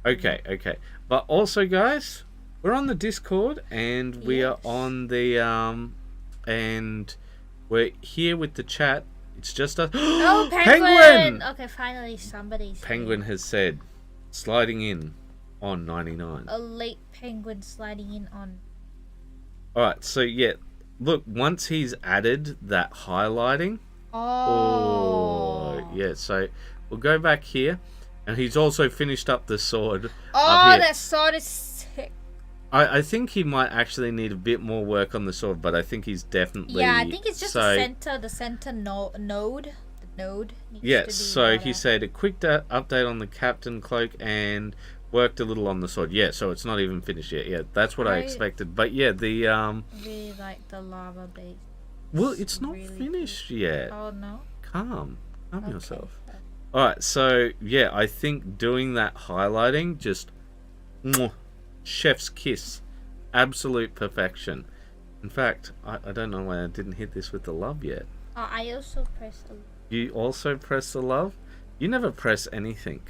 Okay. But also, guys, we're on the Discord, and we are on the and we're here with the chat. It's just us. Oh, Penguin! Okay, finally somebody's Penguin here. has said, sliding in on 99. A late Penguin sliding in on... Alright, so yeah, look, once he's added that highlighting... Oh, yeah, so we'll go back here, and he's also finished up the sword. Oh, that sword is sick. I think he might actually need a bit more work on the sword, but I think he's definitely... Yeah, I think it's just the center node. The node needs to be so he said a quick update on the captain cloak and worked a little on the sword. Yeah, so it's not even finished yet. Yeah, that's what I expected. But yeah, the... really like the lava base. Well, it's not really finished yet. Oh, no? Calm yourself. Alright, so yeah, I think doing that highlighting just... chef's kiss. Absolute perfection. In fact, I don't know why I didn't hit this with the love yet. Oh, I also pressed the love. You also press the love? You never press anything.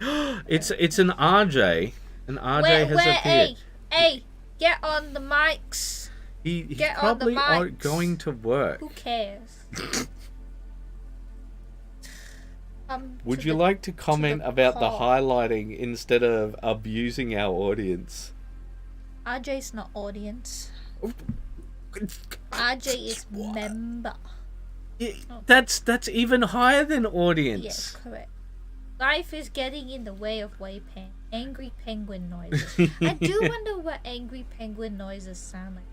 It's an RJ. An RJ has appeared. Hey, get on the mics. He's get probably on the mics. Going to work. Who cares? Would you like to comment about the highlighting instead of abusing our audience? RJ's not audience. RJ is member. That's even higher than audience. Yes, correct. Life is getting in the way of WAYPN. Angry penguin noises. I do wonder what angry penguin noises sound like.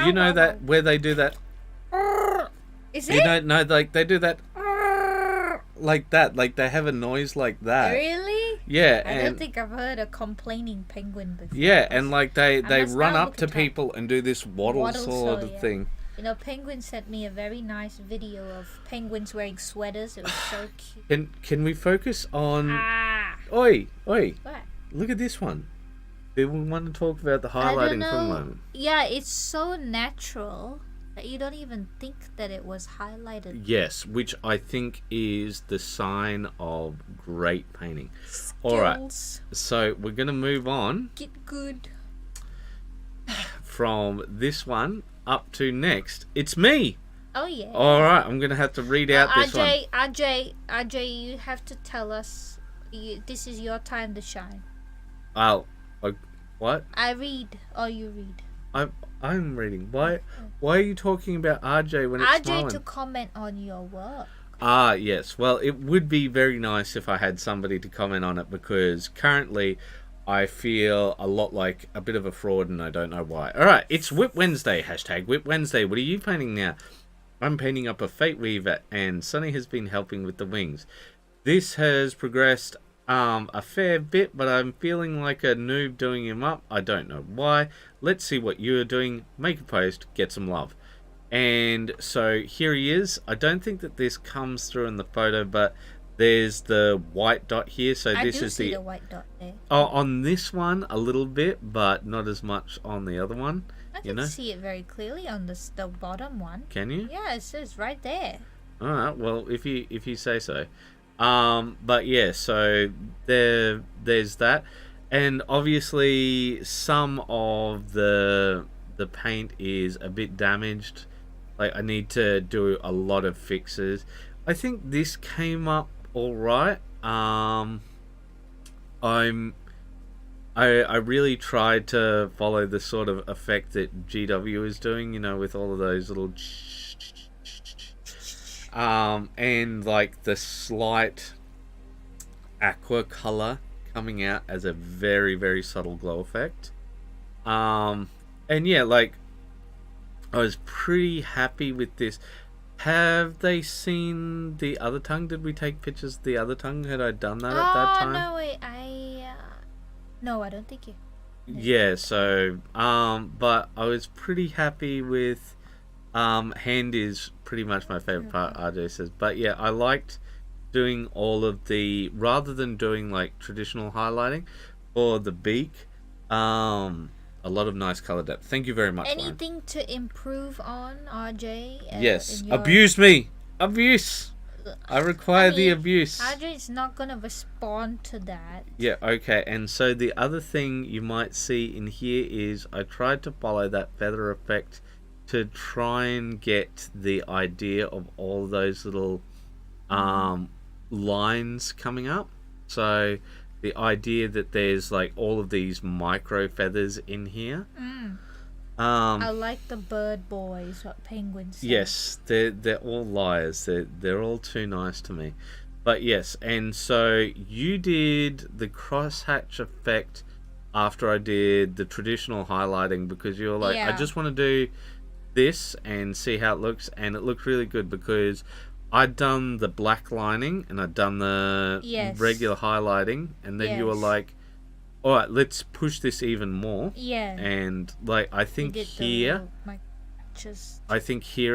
You know that where they do that? Is it? You don't know, like they do that like that, like they have a noise like that. Really? Yeah, I don't think I've heard a complaining penguin before. Yeah, and like they run up to people and do this waddle sort of thing. You know, Penguin sent me a very nice video of penguins wearing sweaters. It was so cute. Can we focus on... Oi! What? Look at this one. Do we want to talk about the highlighting for a moment? Yeah, it's so natural that you don't even think that it was highlighted. Yes, which I think is the sign of great painting. Skills. Alright, so we're going to move on. Get good. From this one up to next. It's me! Oh, yeah. Alright, I'm going to have to read out this one. RJ, you have to tell us. This is your time to shine. What? I read, or you read. I'm reading. Why are you talking about RJ when it's smiling? RJ to comment on your work. Ah, yes. Well, it would be very nice if I had somebody to comment on it, because currently I feel a lot like a bit of a fraud and I don't know why. Alright, it's Whip Wednesday. Hashtag Whip Wednesday. What are you painting now? I'm painting up a Fate Weaver, and Sunny has been helping with the wings. This has progressed a fair bit, but I'm feeling like a noob doing him up. I don't know why. Let's see what you're doing. Make a post, get some love. And so here he is. I don't think that this comes through in the photo, but there's the white dot here. So this is the white dot there. Oh, on this one a little bit, but not as much on the other one. I can see it very clearly on the bottom one. Can you? Yeah, it says right there. All right. Well, if you say so. But yeah, so there's that, and obviously some of the paint is a bit damaged. Like I need to do a lot of fixes. I think this came up all right. I really tried to follow the sort of effect that GW is doing, with all of those little and like the slight aqua color coming out as a very, very subtle glow effect. And yeah, like I was pretty happy with this. Have they seen the other tongue? Did we take pictures of the other tongue? Had I done that at that time? No, wait, no, I don't think you. Yeah, so, but I was pretty happy with, hand is pretty much my favorite part, RJ says. But yeah, I liked doing all of the, rather than doing like traditional highlighting for the beak, a lot of nice color depth. Thank you very much, Anything Ryan. to improve on, RJ? Yes, in your... abuse me! Abuse! I require the abuse. RJ is not gonna respond to that. Yeah, okay. And so the other thing you might see in here is I tried to follow that feather effect to try and get the idea of all those little lines coming up. So the idea that there's like all of these micro feathers in here. I like the bird boys, what penguins say. Yes, they're all liars. They're all too nice to me. But yes, and so you did the crosshatch effect after I did the traditional highlighting because you were like, I just want to do this and see how it looks, and it looked really good because I'd done the black lining and I'd done the regular highlighting, and then you were like, all right, let's push this even more. Yeah. And like I think here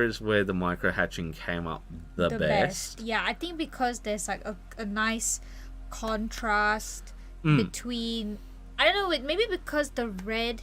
is where the micro hatching came up the best. Yeah, I think because there's like a nice contrast between, I don't know, maybe because the red,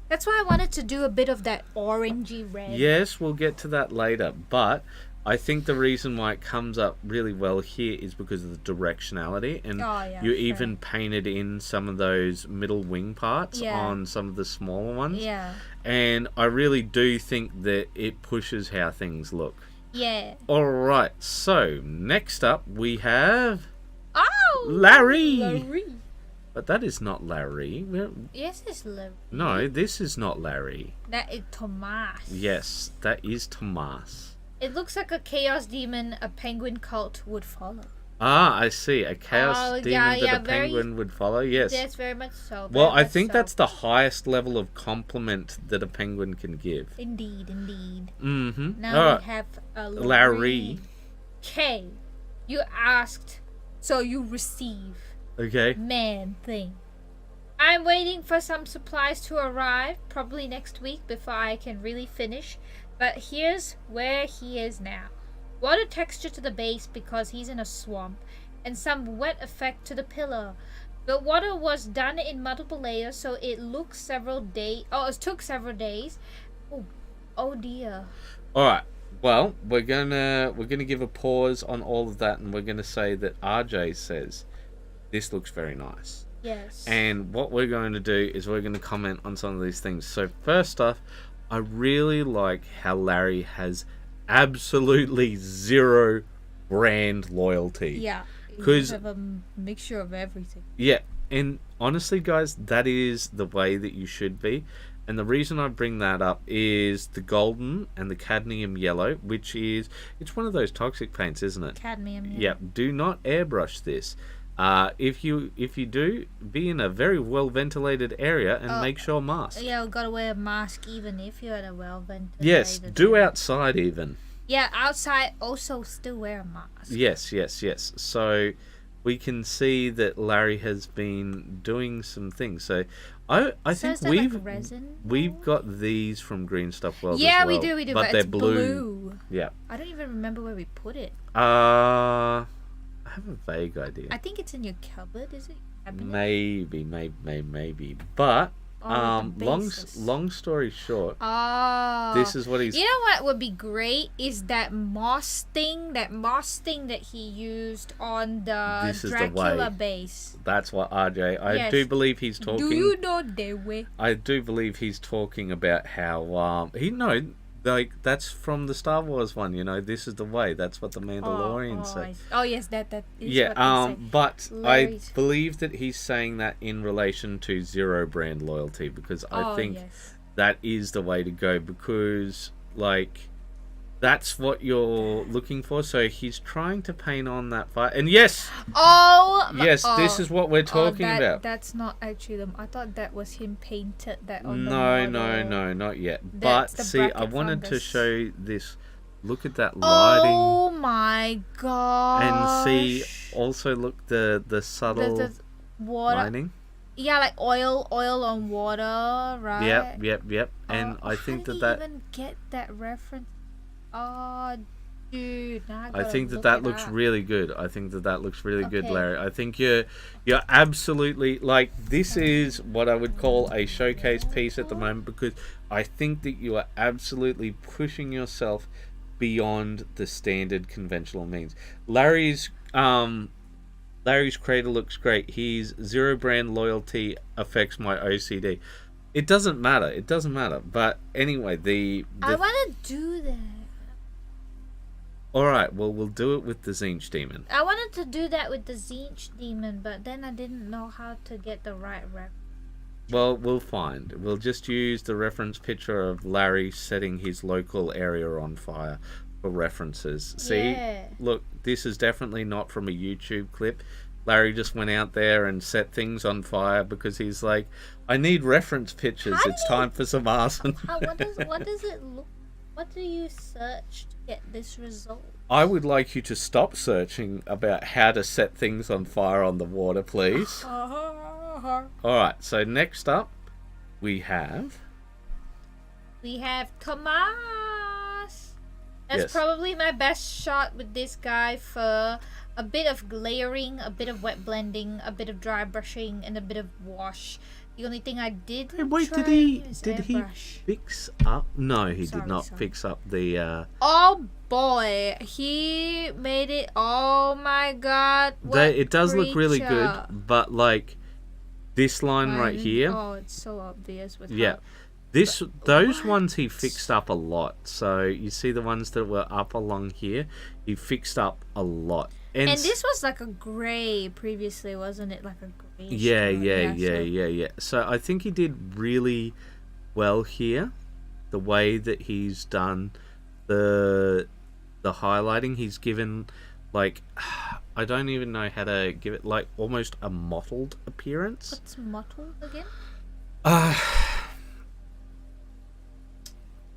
that's why I wanted to do a bit of that orangey red. Yes, we'll get to that later, but I think the reason why it comes up really well here is because of the directionality, and you even painted in some of those middle wing parts on some of the smaller ones. Yeah. And I really do think that it pushes how things look. Yeah. Alright, so next up we have Larry. But that is not Larry. Yes, it's Larry. No, this is not Larry. That is Tomas. Yes, that is Tomas. It looks like a chaos demon a penguin cult would follow. Ah, I see. A chaos demon that a penguin would follow? Yes. Yes, very much so. Well, I think that's the highest level of compliment that a penguin can give. Indeed. Mm-hmm. Now we have Larry. Okay. You asked, so you receive. Okay. Man thing. I'm waiting for some supplies to arrive, probably next week before I can really finish. But here's where he is now. Water texture to the base because he's in a swamp, and some wet effect to the pillar. The water was done in multiple layers, so it took several days. Oh dear. Alright. Well, we're gonna give a pause on all of that, and we're gonna say that RJ says this looks very nice. Yes. And what we're going to do is we're going to comment on some of these things. So first off, I really like how Larry has absolutely zero brand loyalty. Yeah. Because have a mixture of everything. Yeah, and honestly, guys, that is the way that you should be. And the reason I bring that up is the golden and the cadmium yellow, which is, it's one of those toxic paints, isn't it? Cadmium yellow. Yeah, do not airbrush this. If you do, be in a very well ventilated area and make sure mask. Yeah, we gotta wear a mask even if you're at a well ventilated. Yes, do outside even. Yeah, outside also still wear a mask. Yes. So we can see that Larry has been doing some things. So I think we've got these from Green Stuff World. Yeah, as well, we do, but they're it's blue. Yeah. I don't even remember where we put it. I have a vague idea. I think it's in your cupboard, is it? Cabinet? Maybe. But Oh, the bases. long story short, Oh. this is what he's. You know what would be great is that moss thing that he used on the This is the Dracula way. base. That's what RJ. I Yes. do believe he's talking. Do you know the way? I do believe he's talking about how like that's from the Star Wars one. You know, this is the way. That's what the Mandalorian said. Oh yes, that is Yeah, what they say. but Larry's- I believe that he's saying that in relation to zero brand loyalty, because I think yes. that is the way to go, because like that's what you're looking for. So he's trying to paint on that fire, and yes, this is what we're talking about. That's not actually them. I thought that was him painted that on the No, model. not yet. That's But the see, I bracket wanted to fungus. show this. Look at that lighting, Oh my god! and see also look the subtle the water. lighting. Yeah, like oil on water, right? Yep. And I think how did that he even get that reference? Oh, dude, now I think look that it looks up. really good. I think that looks really good, Okay. Larry. I think you're absolutely like, this is what I would call a showcase piece at the moment, because I think that you are absolutely pushing yourself beyond the standard conventional means. Larry's creator looks great. He's zero brand loyalty affects my OCD. It doesn't matter. But anyway, I want to do that. all right. Well, we'll do it with the Zinch Demon. I wanted to do that with the Zinch Demon, but then I didn't know how to get the right rep. Well, we'll find. We'll just use the reference picture of Larry setting his local area on fire for references. See, Yeah. look, this is definitely not from a YouTube clip. Larry just went out there and set things on fire because he's like, I need reference pictures. How It's do you- time for some arson. What does it look? What do you search to get this result? I would like you to stop searching about how to set things on fire on the water, please. Alright, so next up, we have Tomas. That's Yes. probably my best shot with this guy for a bit of layering, a bit of wet blending, a bit of dry brushing, and a bit of wash. The only thing I did Hey, wait, try is did he airbrush. fix up? No, he did Sorry, not sorry. fix up the. Oh boy, he made it. Oh my god, what It does look really good, creature. but like this line right here, Oh, it's so obvious with yeah, how- those what? ones he fixed up a lot. So you see the ones that were up along here, he fixed up a lot. And this was like a grey previously, wasn't it? Like a grey. Yeah. So I think he did really well here. The way that he's done the highlighting, he's given like I don't even know how to give it, like almost a mottled appearance. What's mottled again?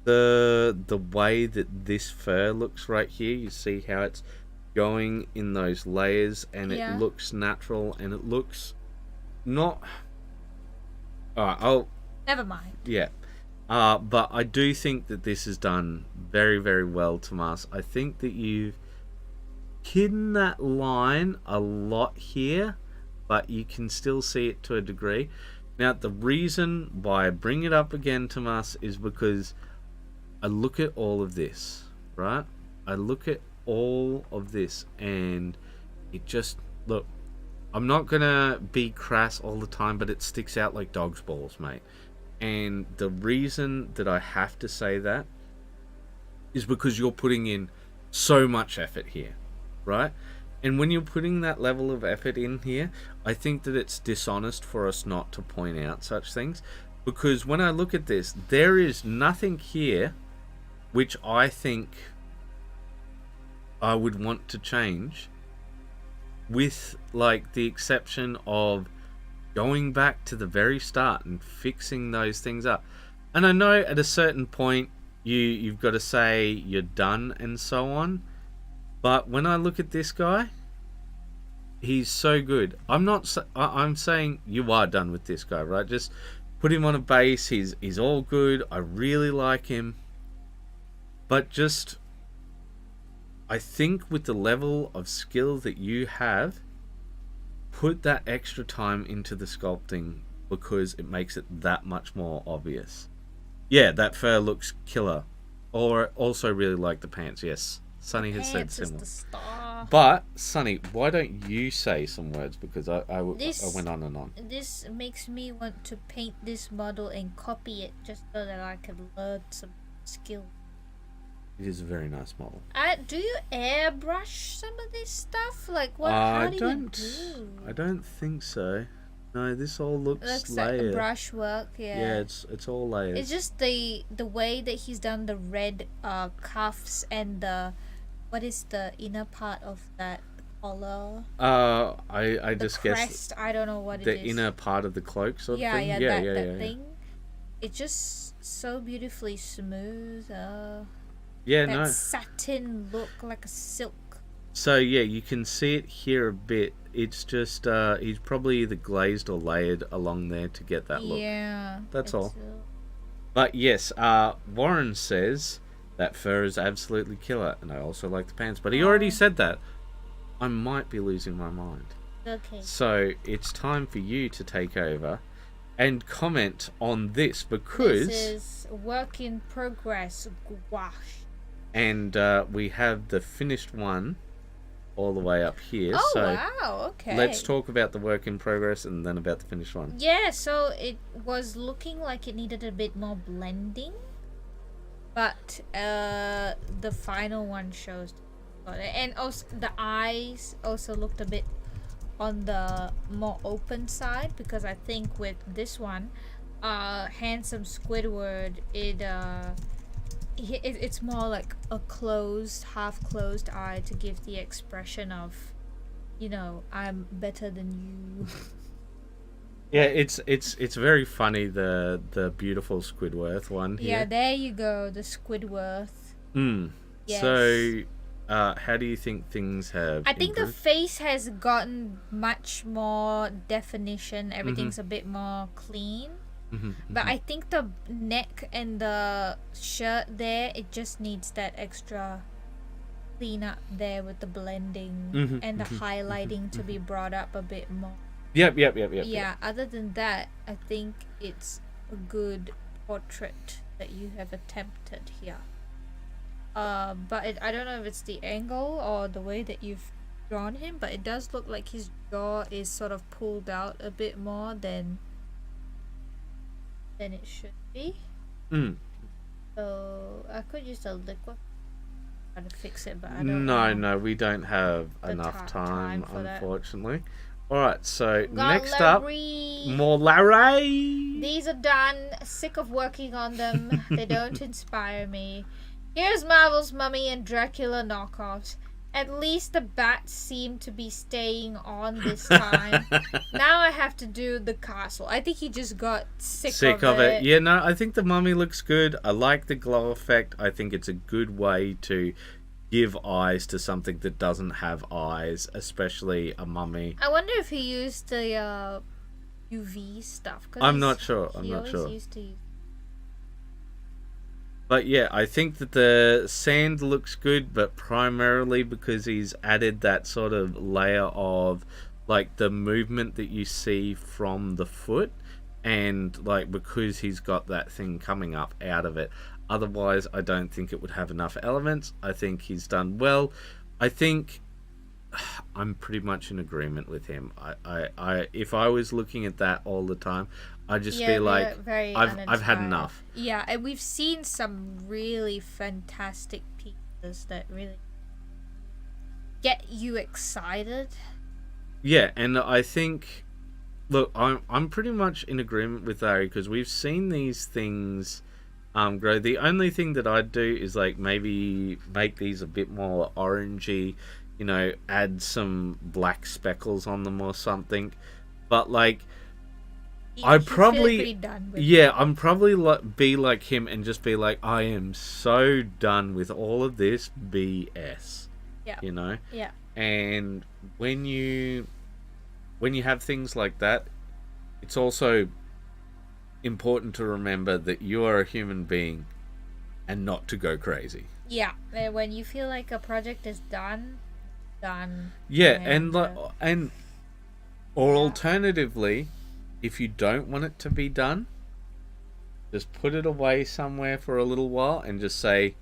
The way that this fur looks right here, you see how it's going in those layers, and Yeah. it looks natural, and it looks not. Oh Never mind. yeah, but I do think that this is done very, very well, Tomas. I think that you've hidden that line a lot here, but you can still see it to a degree. Now, the reason why I bring it up again, Tomas, is because I look at all of this, right? I look at all of this, and it just, look, I'm not gonna be crass all the time, but it sticks out like dog's balls, mate. And the reason that I have to say that is because you're putting in so much effort here, right? And when you're putting that level of effort in here, I think that it's dishonest for us not to point out such things. Because when I look at this, there is nothing here which I think I would want to change, with like the exception of going back to the very start and fixing those things up. And I know at a certain point you've got to say you're done and so on, but when I look at this guy, he's so good. I'm saying you are done with this guy, right? Just put him on a base. He's all good. I really like him. But just, I think with the level of skill that you have, put that extra time into the sculpting, because it makes it that much more obvious. Yeah, that fur looks killer. Or also really like the pants, yes. Sunny has said Pants is similar. the star. But, Sunny, why don't you say some words? Because I went on and on. This makes me want to paint this model and copy it just so that I can learn some skill. It is a very nice model. Do you airbrush some of this stuff? Like, what? How do you do? I don't think so. No, this all looks layered. Like brush work, yeah. Yeah, it's all layered. It's just the way that he's done the red cuffs and the what is the inner part of that collar? I just crest, guess I don't know what it is. the inner part of the cloak sort of thing. That thing. It's just so beautifully smooth. That satin look, like a silk. So yeah, you can see it here a bit. It's just he's probably either glazed or layered along there to get that look. Yeah. That's all. But yes, Warren says that fur is absolutely killer, and I also like the pants. But he already said that. I might be losing my mind. Okay. So it's time for you to take over and comment on this, because this is work in progress gouache. And we have the finished one all the way up here. Oh, so wow, okay. let's talk about the work in progress and then about the finished one. Yeah, so it was looking like it needed a bit more blending, but the final one shows. And also the eyes also looked a bit on the more open side, because I think with this one, Handsome Squidward, it's more like a half closed eye to give the expression of, I'm better than you. Yeah, it's very funny, the beautiful Squidward one here. Yeah, there you go, the Squidward. Yes. So how do you think things have I think improved? the face has gotten much more definition. Everything's a bit more clean. But I think the neck and the shirt there, it just needs that extra clean up there with the blending and the highlighting to be brought up a bit more. Yep. Yeah, other than that, I think it's a good portrait that you have attempted here. But I don't know if it's the angle or the way that you've drawn him, but it does look like his jaw is sort of pulled out a bit more than it should be. So I could use a liquid try to fix it, but I don't know. No, we don't have enough time unfortunately. Alright, so Got next Larry. up, more Larry. These are done. Sick of working on them. They don't inspire me. Here's Marvel's Mummy and Dracula knockoffs. At least the bats seem to be staying on this time. Now I have to do the castle. I think he just got sick of it. Yeah, no, I think the mummy looks good. I like the glow effect. I think it's a good way to give eyes to something that doesn't have eyes, especially a mummy. I wonder if he used the UV stuff. I'm not sure. Used to use. But yeah, I think that the sand looks good, but primarily because he's added that sort of layer of like the movement that you see from the foot, and like because he's got that thing coming up out of it. Otherwise, I don't think it would have enough elements. I think he's done well. I think I'm pretty much in agreement with him. I if I was looking at that all the time, I'd just be like, I've had enough. Yeah, and we've seen some really fantastic pieces that really get you excited. Yeah, and I think, look, I'm pretty much in agreement with Larry, because we've seen these things grow. The only thing that I'd do is like maybe make these a bit more orangey, add some black speckles on them or something. But like, I'm probably be like him and just be like, I am so done with all of this BS. Yeah. Yeah. And when you have things like that, it's also important to remember that you are a human being and not to go crazy. Yeah. When you feel like a project is done. Yeah, or alternatively, if you don't want it to be done, just put it away somewhere for a little while and just say,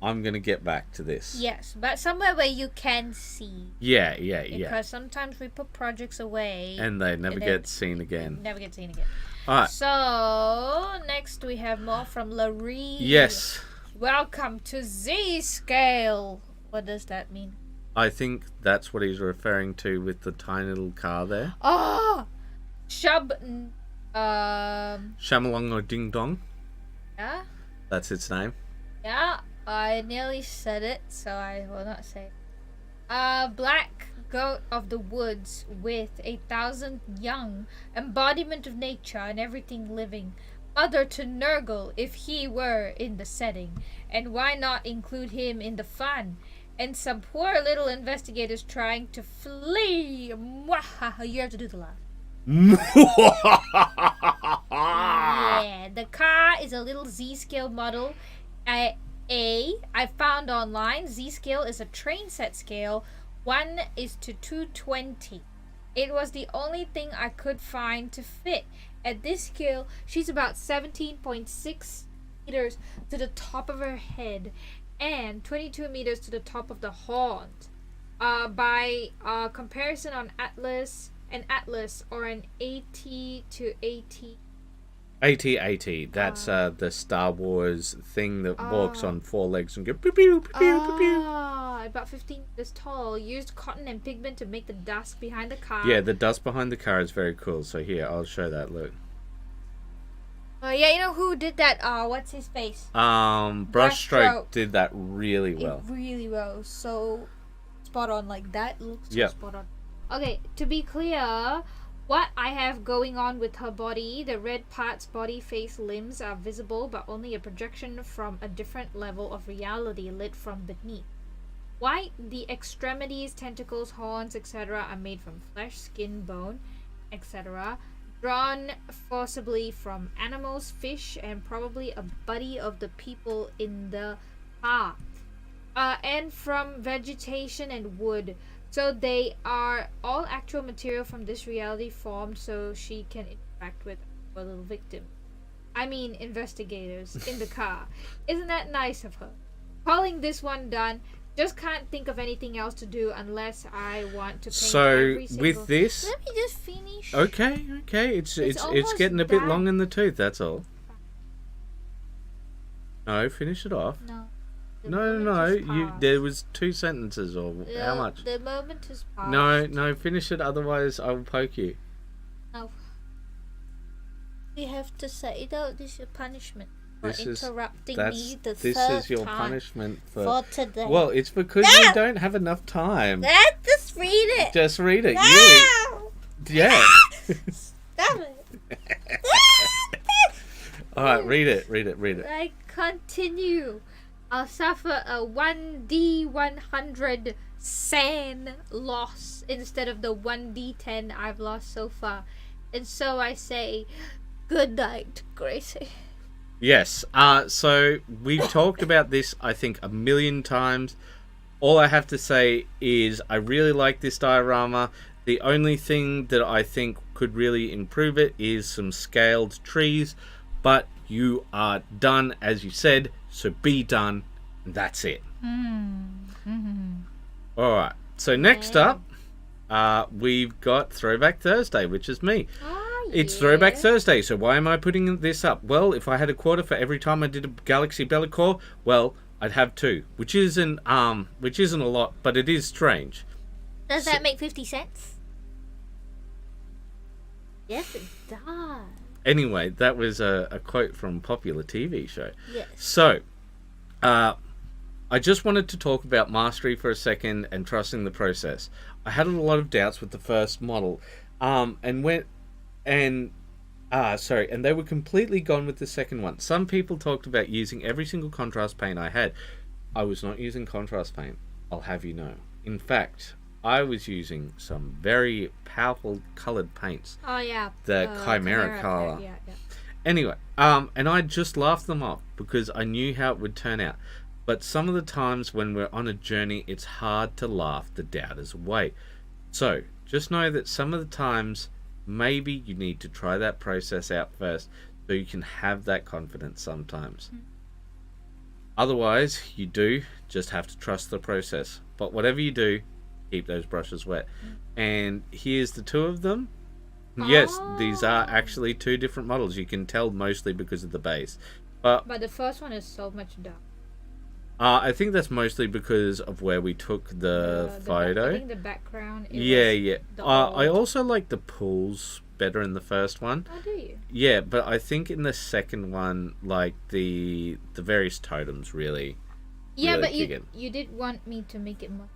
I'm going to get back to this. Yes, but somewhere where you can see. Yeah. Because sometimes we put projects away. And they never get seen again. Never get seen again. Alright. So, next we have more from Larry. Yes. Welcome to Z-Scale. What does that mean? I think that's what he's referring to with the tiny little car there. Oh! Shamalong or Ding Dong. Yeah? That's its name. Yeah, I nearly said it, so I will not say it. Black goat of the woods with 1,000 young, embodiment of nature and everything living. Mother to Nurgle if he were in the setting, and why not include him in the fun? And some poor little investigators trying to flee. Mwahaha, you have to do the laugh. Yeah, the car is a little Z-scale model. I found online. Z-scale is a train set scale. 1 is to 220. It was the only thing I could find to fit. At this scale, she's about 17.6 meters to the top of her head and 22 meters to the top of the horn. By comparison on Atlas or an AT to AT. AT-AT. That's the Star Wars thing that walks on 4 legs and go pew pew pew pew pew. About 15 meters tall. Used cotton and pigment to make the dust behind the car. Yeah, the dust behind the car is very cool. So here, I'll show that. Look. Yeah, you know who did that? What's his face? Brushstroke did that really well. Really well. So spot on, like that looks so spot on. Okay, to be clear, what I have going on with her body, the red parts, body, face, limbs are visible, but only a projection from a different level of reality lit from beneath. White, the extremities, tentacles, horns, etc. are made from flesh, skin, bone, etc. Drawn forcibly from animals, fish, and probably a body of the people in the car. And from vegetation and wood. So they are all actual material from this reality formed so she can interact with our little victim. I mean investigators in the car. Isn't that nice of her? Calling this one done. Just can't think of anything else to do unless I want to paint every single... with this... Let me just finish. Okay. It's getting a bit long in the tooth, that's all. No, finish it off. No. No. There was 2 sentences or how much? The moment is past. No, finish it, otherwise I will poke you. No. You have to say, this is your punishment. Interrupting me the this third is your time punishment for today. Well, it's because you don't have enough time. Just read it. Just read it. No. Yeah. Stop it. All right, read it. I continue. I'll suffer a 1d100 SAN loss instead of the 1d10 I've lost so far. And so I say, good night, Gracie. Yes, so we've talked about this, I think, 1,000,000 times. All I have to say is I really like this diorama. The only thing that I think could really improve it is some scaled trees. But you are done, as you said, so be done, and that's it. Alright, so next up, we've got Throwback Thursday, which is me. It's Throwback Thursday, so why am I putting this up? Well, if I had a quarter for every time I did a Galaxy Bellicor, well, I'd have 2, which isn't a lot, but it is strange. Does that make 50 cents? Yes, it does. Anyway, that was a quote from a popular TV show. Yes. So, I just wanted to talk about mastery for a second and trusting the process. I had a lot of doubts with the first model, and they were completely gone with the second one. Some people talked about using every single contrast paint I had. I was not using contrast paint, I'll have you know. In fact, I was using some very powerful coloured paints. Oh yeah. The Chimera colour. Yeah. Anyway, and I just laughed them off because I knew how it would turn out. But some of the times when we're on a journey, it's hard to laugh the doubters away. So, just know that some of the times maybe you need to try that process out first so you can have that confidence sometimes. Otherwise, you do just have to trust the process. But whatever you do, keep those brushes wet. And here's the two of them. Yes, these are actually two different models. You can tell mostly because of the base. But the first one is so much dark. I think that's mostly because of where we took the photo. I think the background. Yeah. I also like the pools better in the first one. Oh, do you? Yeah, but I think in the second one, like the various totems really. Yeah, really but you did want me to make it more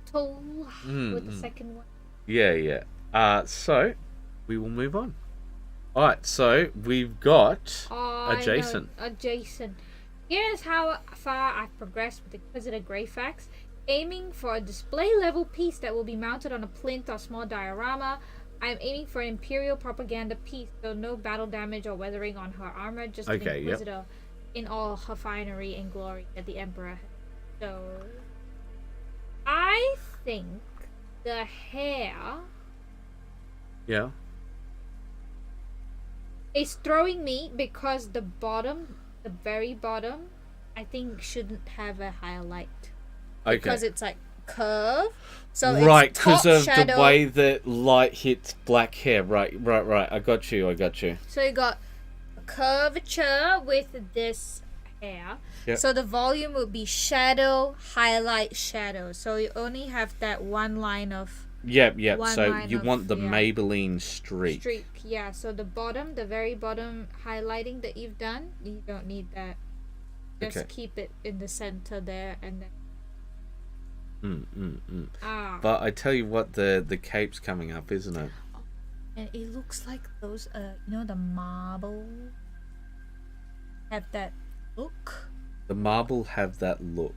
subtle with the second one. Yeah. So we will move on. All right, so we've got adjacent. Adjacent. Here's how far I've progressed with Inquisitor Greyfax. Aiming for a display level piece that will be mounted on a plinth or small diorama. I'm aiming for an Imperial propaganda piece, so no battle damage or weathering on her armor, just an Inquisitor in all her finery and glory that the Emperor has. So, I think the hair is throwing me because the very bottom, I think shouldn't have a highlight. Okay. Because it's like curve. So right, because of the way that light hits black hair. Right. I got you. So you got a curvature with this hair. Yep. So the volume would be shadow, highlight, shadow. So you only have that one line of... Yep. So you want the Maybelline streak. Yeah. So the very bottom highlighting that you've done, you don't need that. Just keep it in the center there and then... But I tell you what, the cape's coming up, isn't it? And it looks like those, the marble have that look. The marble have that look.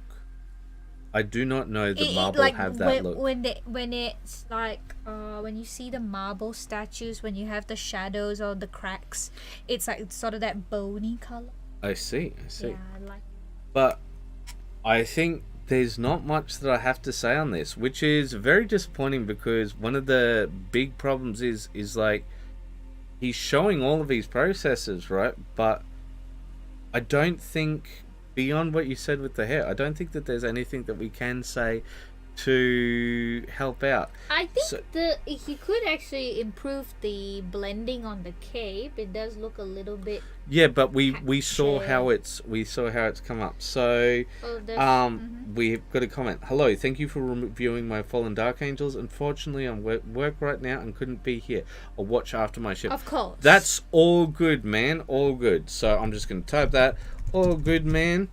I do not know the marble have that look. When it's like when you see the marble statues, when you have the shadows or the cracks, it's like sort of that bony color. I see. Yeah, I like it. But I think there's not much that I have to say on this, which is very disappointing because one of the big problems is like he's showing all of these processes, right? But I don't think, beyond what you said with the hair, I don't think that there's anything that we can say to help out. I think he could actually improve the blending on the cape. It does look a little bit... Yeah, but we saw how it's come up. So we've got a comment. Hello, thank you for reviewing my Fallen Dark Angels. Unfortunately, I'm work right now and couldn't be here. I'll watch after my shift. Of course. That's all good, man. All good. So I'm just going to type that. All good, man.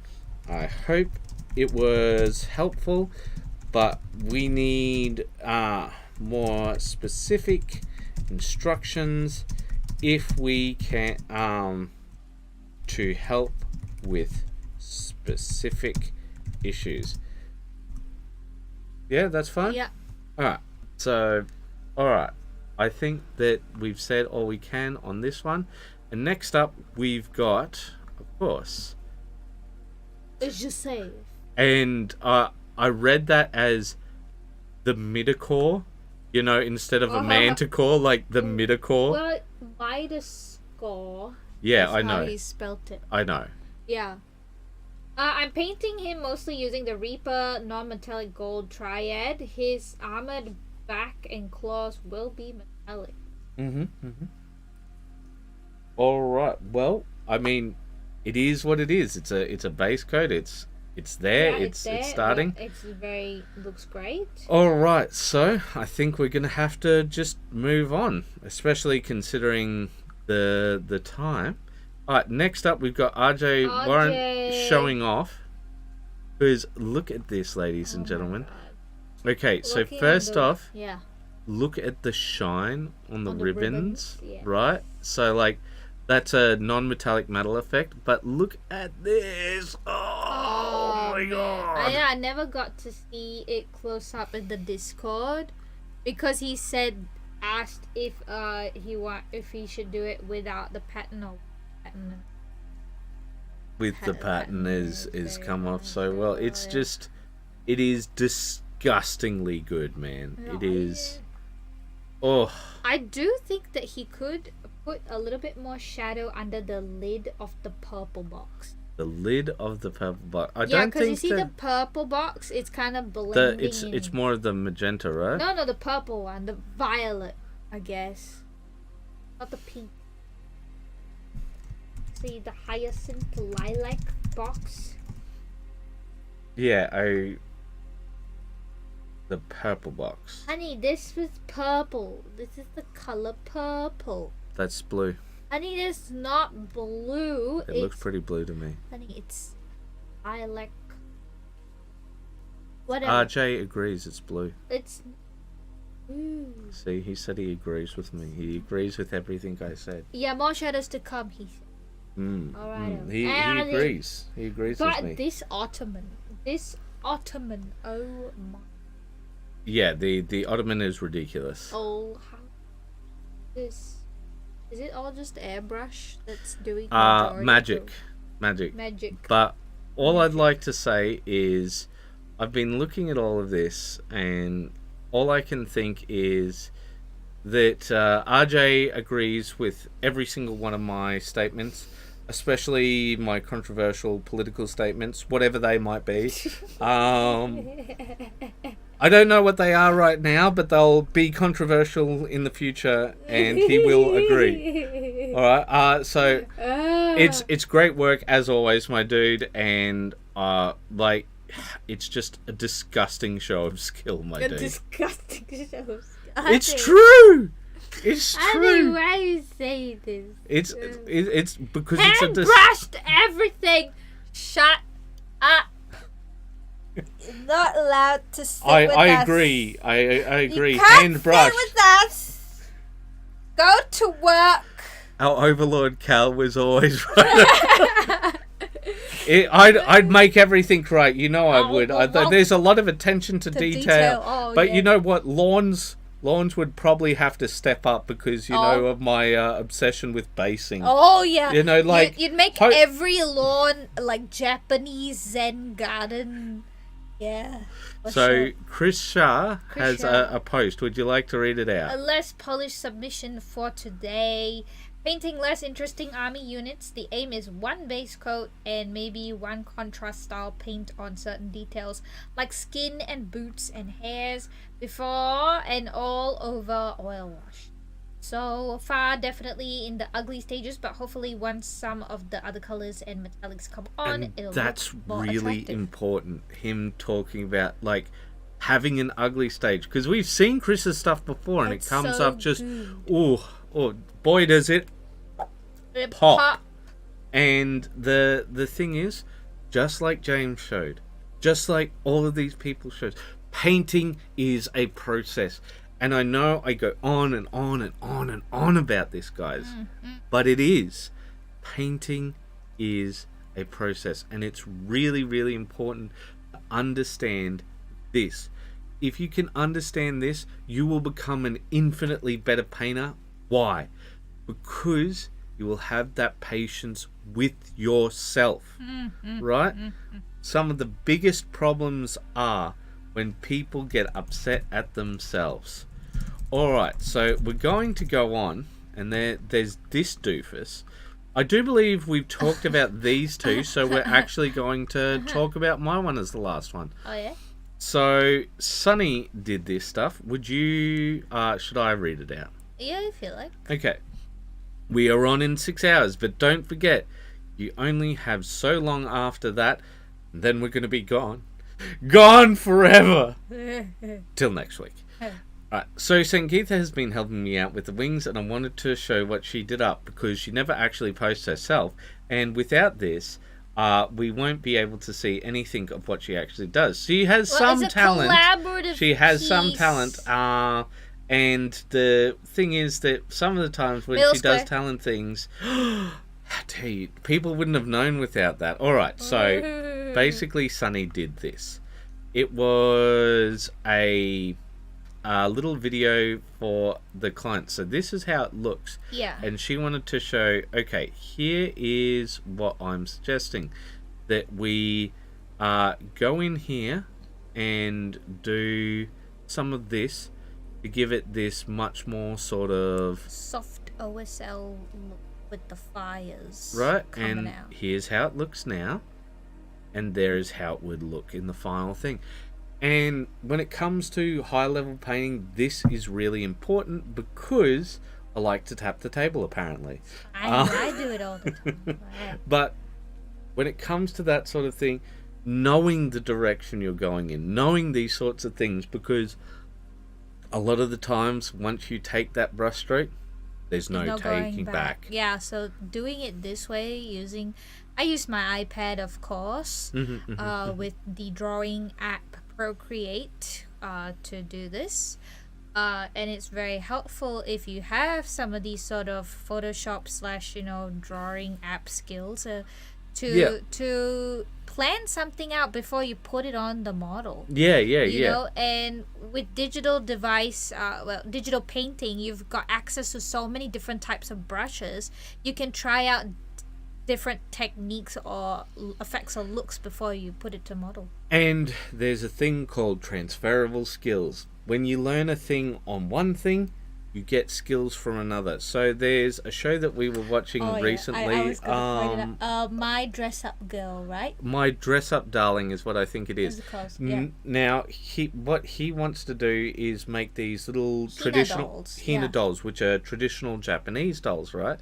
I hope it was helpful, but we need more specific instructions if we can to help with specific issues. Yeah, that's fine? Yeah. Alright. So, alright. I think that we've said all we can on this one. And next up, we've got, of course... It's just safe. And I read that as the midcore, instead of a manticore, like the midcore. Well, by the score. Yeah, I know. How he spelt it. I know. Yeah. I'm painting him mostly using the Reaper non-metallic gold triad. His armored back and claws will be metallic. All right. Well, I mean, it is what it is. It's a base coat. It's there. Yeah, it's starting. Looks great. All right. So I think we're gonna have to just move on, especially considering the time. All right. Next up, we've got RJ Warren showing off. Because look at this, ladies and gentlemen. Okay. So first off, look at the shine on the ribbons, right? So like. That's a non-metallic metal effect, but look at this! Oh my god! I never got to see it close up in the Discord because he asked if he should do it without the pattern or pattern. With the pattern is come off so well. It's just, it is disgustingly good, man. It is. Oh, I do think that he could put a little bit more shadow under the lid of the purple box. the lid of the purple box. I Yeah, don't because you think see that the purple box, it's kind of blending in. it's more of the magenta, right? No, the purple one, the violet, I guess. Not the pink. See the hyacinth lilac box. Yeah, the purple box. Honey, this was purple. This is the color purple. That's blue. Honey, it's not blue. It looks pretty blue to me. Honey, it's lilac. Whatever. RJ agrees it's blue. It's. Ooh. See, he said he agrees with me. He agrees with everything I said. Yeah, more shadows to come, he said. Alright. He agrees. He agrees with me. But this Ottoman, oh my. Yeah, the Ottoman is ridiculous. Oh, how this is it all just airbrush that's doing magic. But all I'd like to say is I've been looking at all of this and all I can think is that RJ agrees with every single one of my statements, especially my controversial political statements, whatever they might be. I don't know what they are right now, but they'll be controversial in the future, and he will agree. All right. So it's great work as always, my dude, and like it's just a disgusting show of skill, my dude. Disgusting show of skill. It's true. It's I true. think why you say this. It's because Hand it's a brushed everything. Shut up. You're not allowed to sit with us. I agree. I agree. You can't Hand brush. sit with us. Go to work. Our overlord Karl was always right. I'd make everything right. You know I would. There's a lot of attention to detail. Oh, but yeah. you know what? Lawns would probably have to step up because you know of my obsession with basing. Oh yeah. You know, like you'd make every lawn like Japanese Zen garden. Yeah. So Chris Shah has a post. Would you like to read it out? A less polished submission for today. Painting less interesting army units. The aim is one base coat and maybe one contrast style paint on certain details like skin and boots and hairs before and all over oil wash. So far definitely in the ugly stages, but hopefully once some of the other colors and metallics come on, it'll that's look more really attractive. important, him talking about like having an ugly stage, because we've seen Chris's stuff before and It's it comes so up just good. oh boy does it It pop. And the thing is, just like James showed, just like all of these people showed, painting is a process. And I know I go on and on and on and on about this, guys, but it is. Painting is a process, and it's really, really important to understand this. If you can understand this, you will become an infinitely better painter. Why? Because you will have that patience with yourself, right? Some of the biggest problems are when people get upset at themselves. Alright, so we're going to go on, and there's this doofus. I do believe we've talked about these two, so we're actually going to talk about my one as the last one. Oh yeah? So, Sunny did this stuff. Would you, should I read it out? Yeah, I feel like. Okay. We are on in 6 hours, but don't forget, you only have so long after that, and then we're going to be gone. Gone forever! Till next week. Right, so Sangeetha has been helping me out with the wings, and I wanted to show what she did up, because she never actually posts herself, and without this, we won't be able to see anything of what she actually does. She has some talent. She has some talent, and the thing is that some of the times when she does talent things, I tell you, people wouldn't have known without that. Alright, so basically Sunny did this. It was a little video for the client. So this is how it looks. Yeah. And she wanted to show, okay, here is what I'm suggesting. That we go in here and do some of this. to give it this much more sort of soft OSL look with the fires. right. coming And out. here's how it looks now, and there is how it would look in the final thing. And when it comes to high level painting, this is really important because I like to tap the table apparently. I do it all the time. Right. But when it comes to that sort of thing, knowing the direction you're going in, knowing these sorts of things, because a lot of the times once you take that brush stroke, there's no going taking back. Yeah, so doing it this way I use my iPad, of course, with the drawing app Procreate to do this. And it's very helpful if you have some of these sort of Photoshop / drawing app skills to plan something out before you put it on the model. You know, and with digital digital painting, you've got access to so many different types of brushes. You can try out different techniques or effects or looks before you put it to model. And there's a thing called transferable skills. When you learn a thing on one thing, you get skills from another. So there's a show that we were watching recently. I was gonna point it out. My Dress Up Girl, right? My Dress Up Darling is what I think it is. Now, what he wants to do is make these little traditional Hina dolls, which are traditional Japanese dolls, right?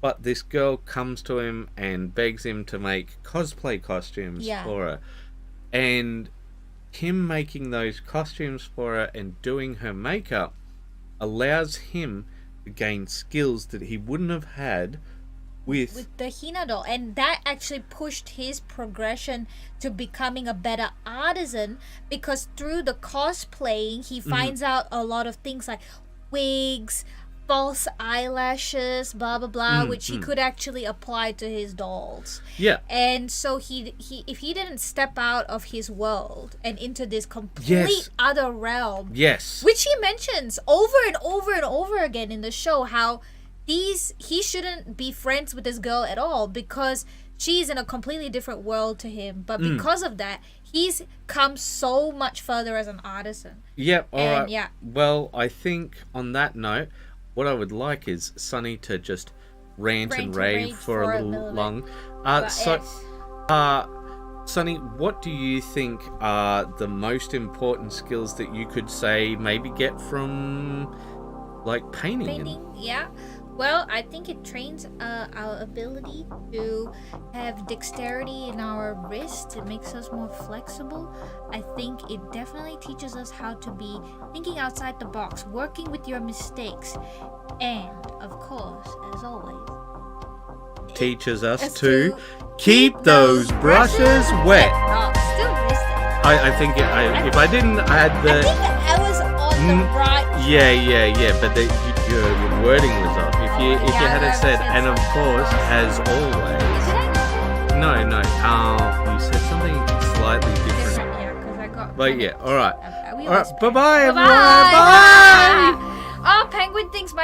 But this girl comes to him and begs him to make cosplay costumes for her. And him making those costumes for her and doing her makeup allows him to gain skills that he wouldn't have had with the Hina doll, and that actually pushed his progression to becoming a better artisan, because through the cosplaying he finds out a lot of things like wigs, false eyelashes, blah blah blah, which he could actually apply to his dolls. And so he if he didn't step out of his world and into this complete other realm, which he mentions over and over and over again in the show, how he shouldn't be friends with this girl at all because she's in a completely different world to him, but because of that he's come so much further as an artisan. Well, I think on that note, what I would like is Sunny to just rant and rave for a little long. Sunny, what do you think are the most important skills that you could say maybe get from like painting? Well, I think it trains our ability to have dexterity in our wrist. It makes us more flexible. I think it definitely teaches us how to be thinking outside the box, working with your mistakes, and, of course, as always, teaches us to keep those brushes wet. No, still missed it. I think if I didn't add the... I think I was on the right... Yeah, but your wording was off. If you had said, and of course, as always... No, you said something slightly different. Yeah, because I got... But yeah, alright. Bye-bye, everyone. Bye! Oh, Penguin thinks my